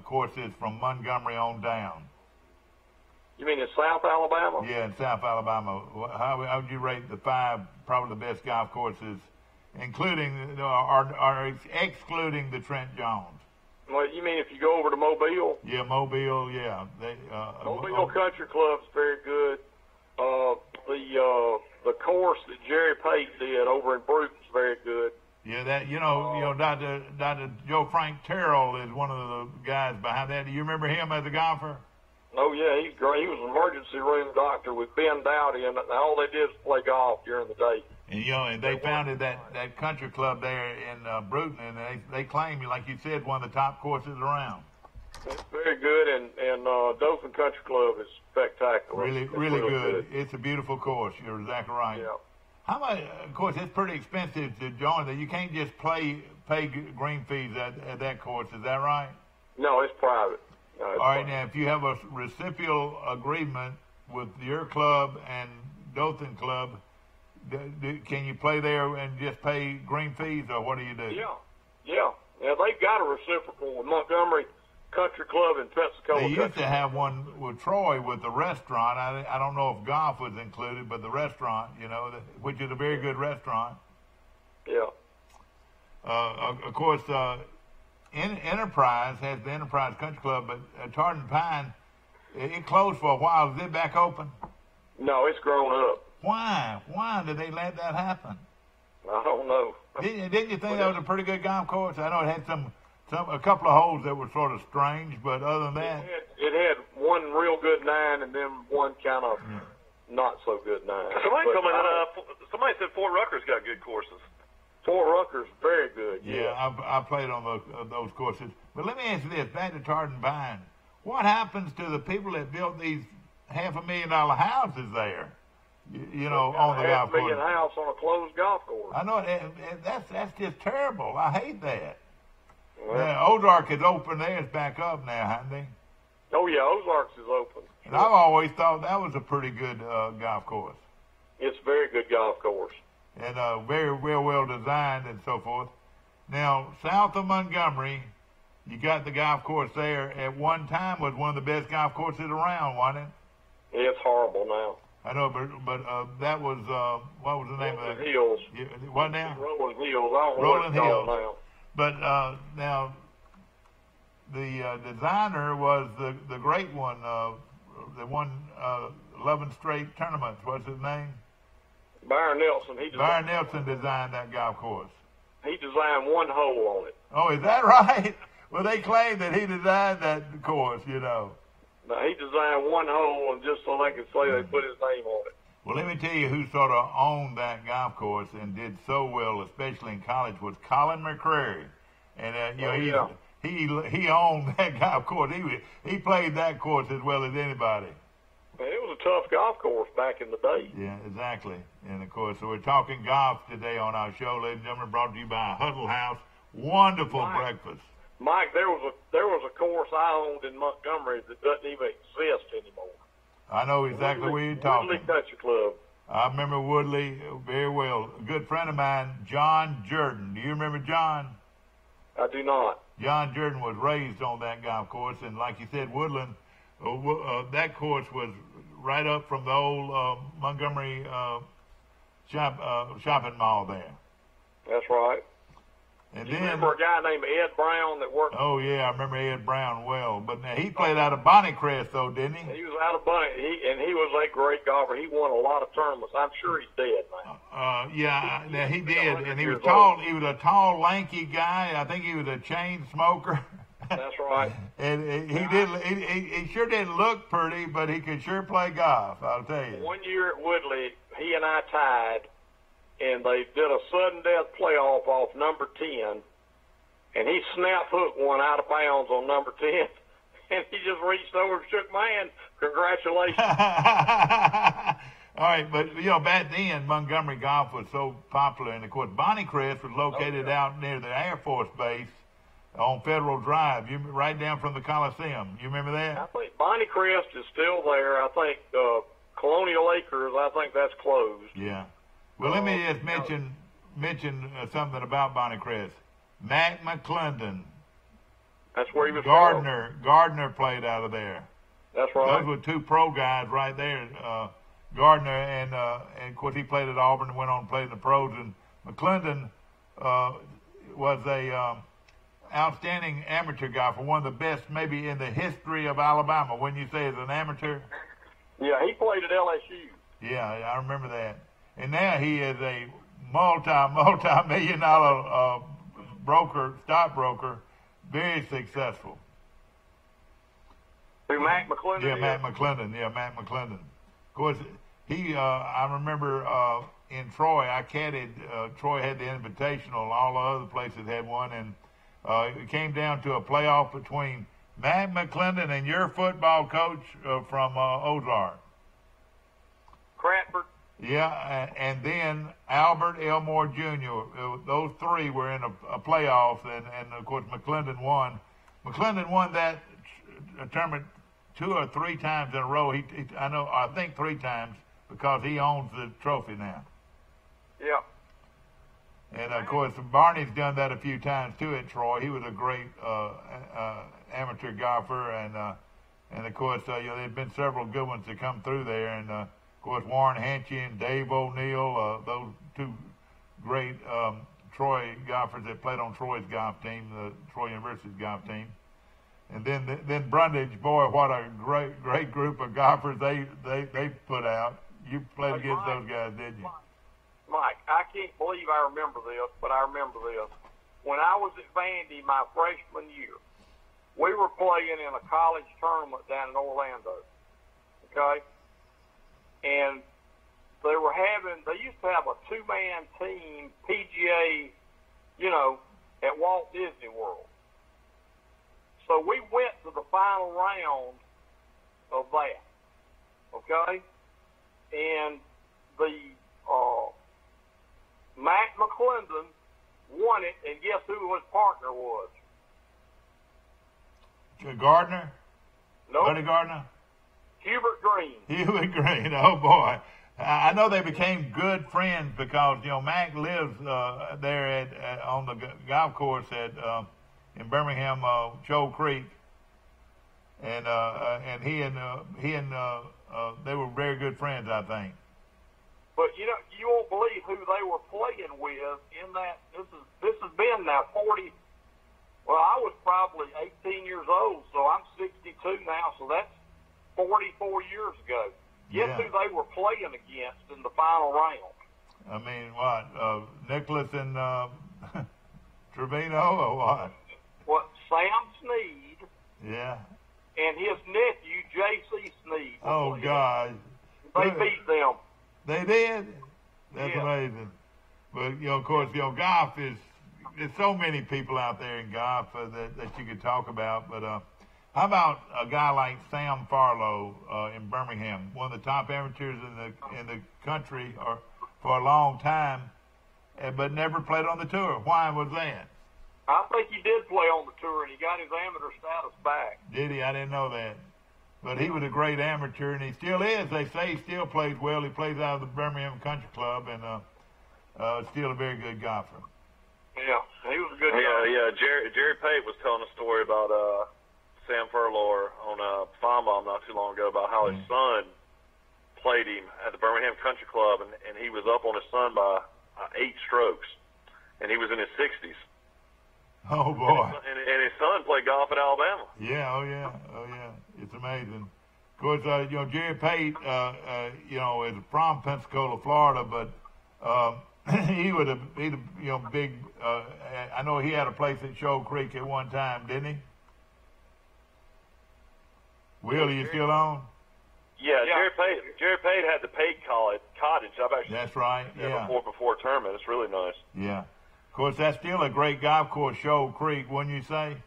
courses from Montgomery on down. You mean in South Alabama? Yeah, in South Alabama. How would you rate the 5 probably the best golf courses, including or excluding the Trent Jones? Well, you mean if you go over to Mobile? Yeah, Mobile. Yeah, Mobile Country Club's very good. The course that Jerry Pate did over in Bruton's very good. Yeah, Dr. Joe Frank Terrell is one of the guys behind that. Do you remember him as a golfer? Oh yeah, he's great. He was an emergency room doctor with Ben Dowdy, and all they did was play golf during the day. And, and they founded that country club there in Bruton, and they claim, like you said, one of the top courses around. It's very good, and Dothan Country Club is spectacular. Really good. It's a beautiful course. You're exactly right. Yeah. How much? Of course, it's pretty expensive to join. That you can't just pay green fees at that course. Is that right? No, it's private. All right. Now, if you have a reciprocal agreement with your club and Dothan Club, can you play there and just pay green fees, or what do you do? Yeah. They've got a reciprocal with Montgomery Country Club in Pensacola. They used to have one with Troy with the restaurant. I don't know if golf was included, but the restaurant, which is a very good restaurant. Yeah. Of course, Enterprise has the Enterprise Country Club, but Tartan Pine, it closed for a while. Is it back open? No, it's grown up. Why? Why did they let that happen? I don't know. Didn't you think that was a pretty good golf course? I know it had a couple of holes that were sort of strange, but other than that, it had one real good 9 and then one kind of not so good 9. Somebody said Fort Rucker's got good courses. Fort Rucker's very good. Yeah, I played on those courses. But let me ask you this: back to Tartan Pine, what happens to the people that built these $500,000 houses there? On the golf course. $500,000 house on a closed golf course. I know that's just terrible. I hate that. Ozark is open there. It's back up now, hasn't they? Oh, yeah, Ozarks is open. And I've always thought that was a pretty good golf course. It's a very good golf course. And very well designed and so forth. Now, south of Montgomery, you got the golf course there. At one time was one of the best golf courses around, wasn't it? It's horrible now. I know, but that was, what was the name of that? Hills. What now? Rolling Hills. I don't know Rolling Hills. now. But now, the designer was the great one, the won 11 straight tournaments. What's his name? Byron Nelson. Byron Nelson designed that golf course. He designed one hole on it. Oh, is that right? Well, they claim that he designed that course, No, he designed one hole, and just so they could say they put his name on it. Well, let me tell you who sort of owned that golf course and did so well, especially in college, was Colin McCrary. And he owned that golf course. He played that course as well as anybody. It was a tough golf course back in the day. Yeah, exactly. And of course, so we're talking golf today on our show, ladies and gentlemen, brought to you by Huddle House. Wonderful breakfast. Mike, there was a course I owned in Montgomery that doesn't even exist anymore. I know exactly where you're talking. Woodley Country Club. I remember Woodley very well. A good friend of mine, John Jordan. Do you remember John? I do not. John Jordan was raised on that golf course, and like you said, Woodland, that course was right up from the old Montgomery shopping mall there. That's right. And you remember a guy named Ed Brown that worked? Oh, yeah, I remember Ed Brown well. But now he played out of Bonnycrest, though, didn't he? He was out of Bonny, and he was a great golfer. He won a lot of tournaments. I'm sure he's dead now. Yeah, he did. And he was tall. He was a tall, lanky guy. I think he was a chain smoker. That's right. And he sure didn't look pretty, but he could sure play golf, I'll tell you. One year at Woodley, he and I tied. And they did a sudden death playoff off number 10, and he snap hooked one out of bounds on number 10, and he just reached over and shook my hand. Congratulations. All right, but, back then, Montgomery golf was so popular, and, of course, Bonnycrest was located out near the Air Force Base on Federal Drive, right down from the Coliseum. You remember that? I think Bonnycrest is still there. I think Colonial Acres, I think that's closed. Yeah. Well, let me just mention something about Bonnycrest. Mac McClendon. That's where he was Gardner played out of there. That's right. Those were two pro guys right there. Gardner and of course he played at Auburn and went on and played in the pros. And McClendon was a outstanding amateur golfer, one of the best maybe in the history of Alabama. When you say as an amateur. Yeah, he played at LSU. Yeah, I remember that. And now he is a multi-million-dollar stockbroker, very successful. Who, Mac McClendon? Yeah, Mac McClendon. Of course, I remember in Troy. I caddied. Troy had the Invitational. All the other places had one, and it came down to a playoff between Matt McClendon and your football coach from Ozark. Cratford. Yeah, and then Albert Elmore Jr. Those three were in a playoff, and of course McClendon won. McClendon won that tournament 2 or 3 times in a row. I think 3 times, because he owns the trophy now. Yeah. And of course Barney's done that a few times too at Troy. He was a great amateur golfer, and of course there've been several good ones that come through there, and of course Warren Hanchy and Dave O'Neill, those 2 great Troy golfers that played on Troy's golf team, the Troy University's golf team. And then Brundage, boy, what a great group of golfers they put out. You played against those guys, didn't you? Mike, I can't believe I remember this, but I remember this. When I was at Vandy my freshman year, we were playing in a college tournament down in Orlando, okay? And they used to have a 2-man team PGA, at Walt Disney World. So we went to the final round of that, okay? And the Matt McClendon won it, and guess who his partner was? Gardner? Nope. Buddy Gardner? Hubert Green. Hubert Green, oh boy. I know they became good friends because, Mac lives there on the golf course in Birmingham, Shoal Creek. And he and they were very good friends, I think. But you won't believe who they were playing with in that. This has been now 40. Well, I was probably 18 years old, so I'm 62 now. So that's 44 years ago. Guess who they were playing against in the final round? I mean, what? Nicholas and Trevino, or what? What? Sam Sneed. Yeah. And his nephew, J.C. Sneed. Oh, God. They beat them. They did? That's amazing. But, of course, golf is, there's so many people out there in golf that you could talk about. But how about a guy like Sam Farlow in Birmingham, one of the top amateurs in the country for a long time, but never played on the tour? Why was that? I think he did play on the tour, and he got his amateur status back. Did he? I didn't know that. But he was a great amateur, and he still is. They say he still plays well. He plays out of the Birmingham Country Club, and still a very good golfer. Yeah, he was a good guy. Yeah. Jerry Pate was telling a story about Sam Furlor on Farmbomb not too long ago about how his son played him at the Birmingham Country Club, and he was up on his son by 8 strokes, and he was in his 60s. Oh, boy. And his son played golf at Alabama. Yeah, oh, yeah. It's amazing. Of course, Jerry Pate, is from Pensacola, Florida, but he was a big, I know he had a place at Shoal Creek at one time, didn't he? Will, are you still on? Yeah, Jerry Pate had the Pate Cottage. I've actually That's right, yeah. Before a tournament. It's really nice. Yeah. Of course, that's still a great golf course, Shoal Creek, wouldn't you say?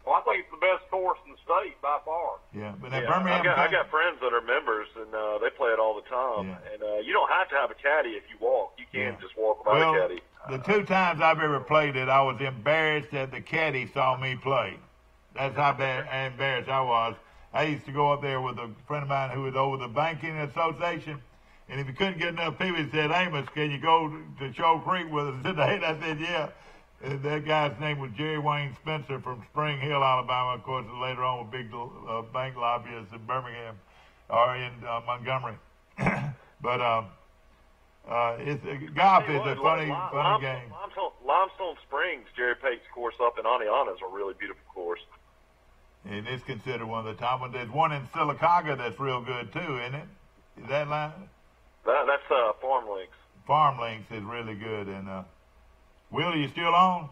Well, I think it's the best course in the state by far. Yeah, but Birmingham. I got friends that are members, and they play it all the time. Yeah. And you don't have to have a caddy if you walk. You can just walk without a caddy. The 2 times I've ever played it, I was embarrassed that the caddy saw me play. That's how embarrassed I was. I used to go up there with a friend of mine who was over the banking association. And if he couldn't get enough people, he said, Amos, can you go to Shoal Creek with us today? And I said, yeah. And that guy's name was Jerry Wayne Spencer from Spring Hill, Alabama. Of course, later on a big bank lobbyist in Birmingham or in Montgomery. But golf is a funny game. Limestone Springs, Jerry Pate's course up in Aniana is a really beautiful course. And it's considered one of the top ones. There's one in Sylacauga that's real good, too, isn't it? Is that line? That's Farm Links. Farm Links is really good. And Will, are you still on?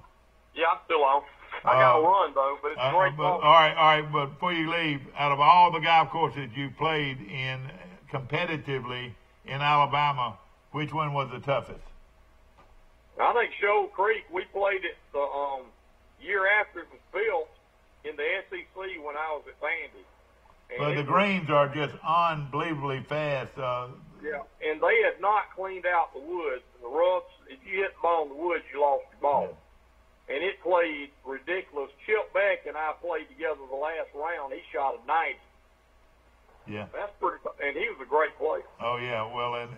Yeah, I'm still on. I got to run, though, but it's a great all right. But before you leave, out of all the golf courses you played in competitively in Alabama, Which one was the toughest? I think Shoal Creek, we played it the year after it was built in the SEC when I was at Vandy. But the greens are just unbelievably fast. Yeah, and they had not cleaned out the woods. The roughs, if you hit the ball in the woods, you lost your ball. Yeah. And it played ridiculous. Chip Beck and I played together the last round. He shot a 90. Yeah. That's pretty, and he was a great player. Oh, yeah. Well, and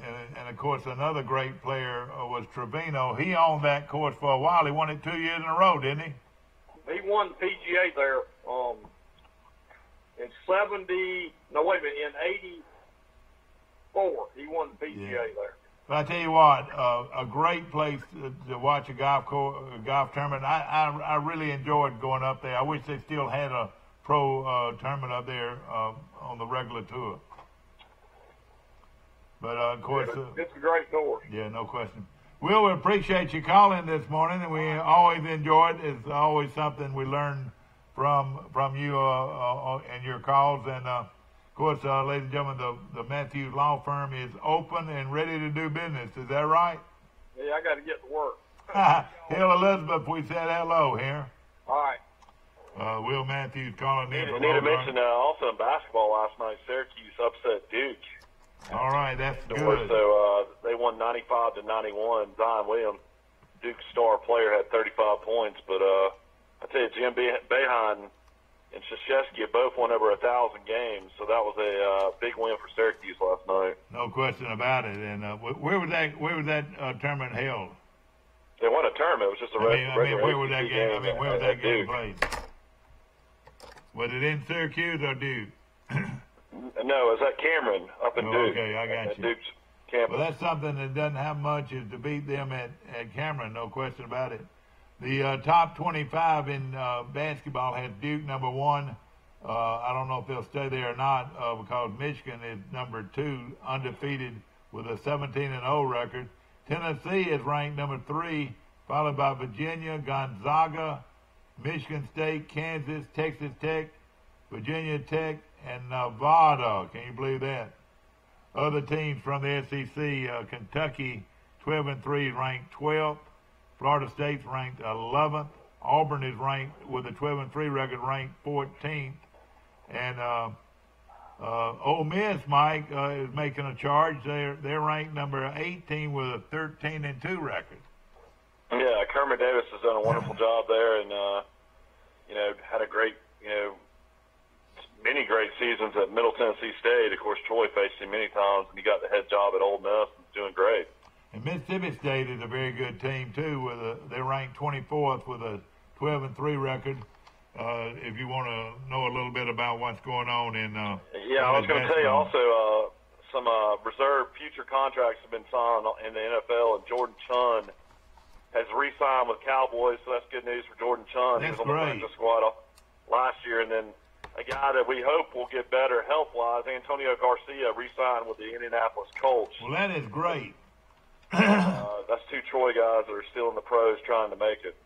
of course, another great player was Trevino. He owned that course for a while. He won it 2 years in a row, didn't he? He won the PGA there in 84. He won the PGA there. But I tell you what, a great place to watch a golf tournament. I really enjoyed going up there. I wish they still had a pro tournament up there on the regular tour. But of course, it's a great course. Yeah, no question. Will, we appreciate you calling this morning, and we always enjoy it. It's always something we learn from you and your calls. And of course, ladies and gentlemen, the Matthews Law Firm is open and ready to do business. Is that right? Yeah, I got to get to work. Tell Elizabeth we said hello here. All right. Will Matthews calling in. I need to mention also in basketball last night, Syracuse upset Duke. All right, that's good. So they won 95-91. Zion Williams, Duke's star player, had 35 points. But I tell you, Jim Boeheim and Krzyzewski both won over 1,000 games. So that was a big win for Syracuse last night. No question about it. And where was that tournament held? They won a tournament. It was just a regular where was that game? Where was that game Duke played? Was it in Syracuse or Duke? No, it was at Cameron up in Duke. Okay, I got you. Duke's campus. Well, that's something that doesn't have much is to beat them at Cameron, no question about it. The top 25 in basketball has Duke number 1. I don't know if they'll stay there or not because Michigan is number 2, undefeated with a 17-0 record. Tennessee is ranked number 3, followed by Virginia, Gonzaga, Michigan State, Kansas, Texas Tech, Virginia Tech, and Nevada. Can you believe that? Other teams from the SEC, Kentucky, 12-3, ranked 12th. Florida State's ranked 11th. Auburn is ranked with a 12-3 record, ranked 14th. And Ole Miss, Mike, is making a charge. They're ranked number 18 with a 13-2 record. Yeah, Kermit Davis has done a wonderful job there, and had a great, many great seasons at Middle Tennessee State. Of course, Troy faced him many times, and he got the head job at Ole Miss and doing great. And Mississippi State is a very good team too. They're ranked 24th with a 12-3 record. If you want to know a little bit about what's going on in I was going to tell you also some reserve future contracts have been signed in the NFL, and Jordan Chun has re-signed with Cowboys, so that's good news for Jordan Chun. That's he was on the practice squad last year, and then a guy that we hope will get better health-wise, Antonio Garcia, re-signed with the Indianapolis Colts. Well, that is great. That's 2 Troy guys that are still in the pros trying to make it.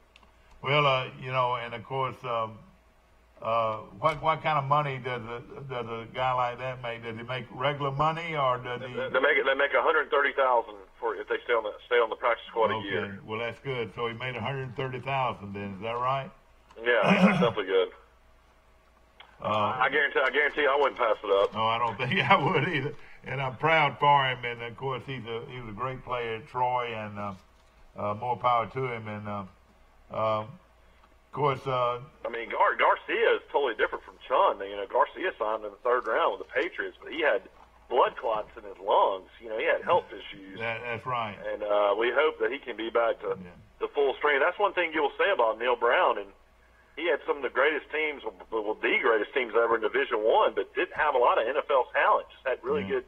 Well, and of course, what kind of money does a guy like that make? Does he make regular money, or does he? They make $130,000 for if they stay on the practice squad a year. Well, that's good. So he made $130,000. Then is that right? Yeah, that's definitely good. I guarantee I wouldn't pass it up. No, I don't think I would either. And I'm proud for him. And of course, he was a great player at Troy, and more power to him. And of course, Garcia is totally different from Chun. Garcia signed in the 3rd round with the Patriots, but he had blood clots in his lungs. He had health issues. That's right. And we hope that he can be back to full strength. That's one thing you will say about Neil Brown. And he had some of the greatest teams, well, the greatest teams ever in Division I, but didn't have a lot of NFL talent. Just had really good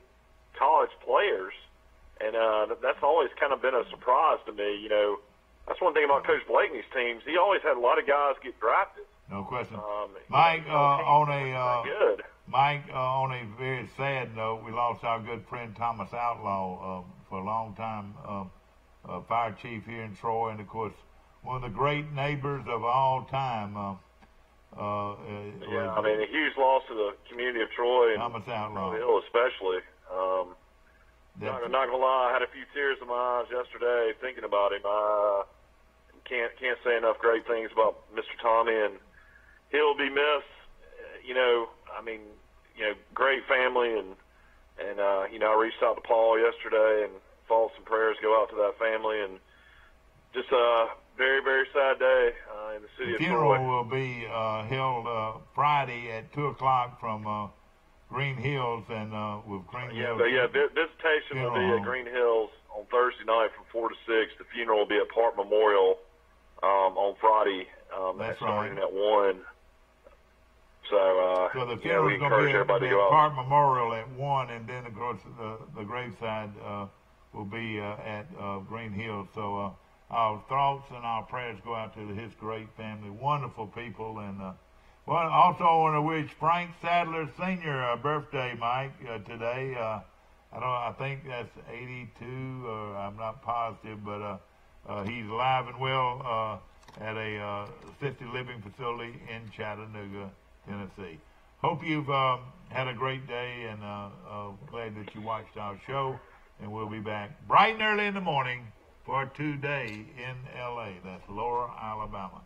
college players, and that's always kind of been a surprise to me. That's one thing about Coach Blakeney's teams. He always had a lot of guys get drafted. No question. Mike, on a very sad note, we lost our good friend Thomas Outlaw for a long time, fire chief here in Troy, and of course, one of the great neighbors of all time. A huge loss to the community of Troy and Thomas Outlaw, Hill especially. Not gonna lie, I had a few tears in my eyes yesterday thinking about him. Can't say enough great things about Mr. Tommy, and he'll be missed. Great family, and I reached out to Paul yesterday, and thoughts and prayers go out to that family, and just a very, very sad day in the city of Troy. The funeral will be held Friday at 2:00 from Green Hills, and with Green Hills. Visitation will be at Green Hills on Thursday night from 4 to 6. The funeral will be at Park Memorial on Friday. That's starting right. at 1. So the funeral is going to be at Park Memorial at 1, and then of course the graveside will be at Green Hills. So our thoughts and our prayers go out to his great family, wonderful people, and also I want to wish Frank Sadler Sr. a birthday, Mike, today. I think that's 82, or I'm not positive, but he's alive and well at a assisted living facility in Chattanooga, Tennessee. Hope you've had a great day, and glad that you watched our show, and we'll be back bright and early in the morning for Today in L.A. That's Laura, Alabama.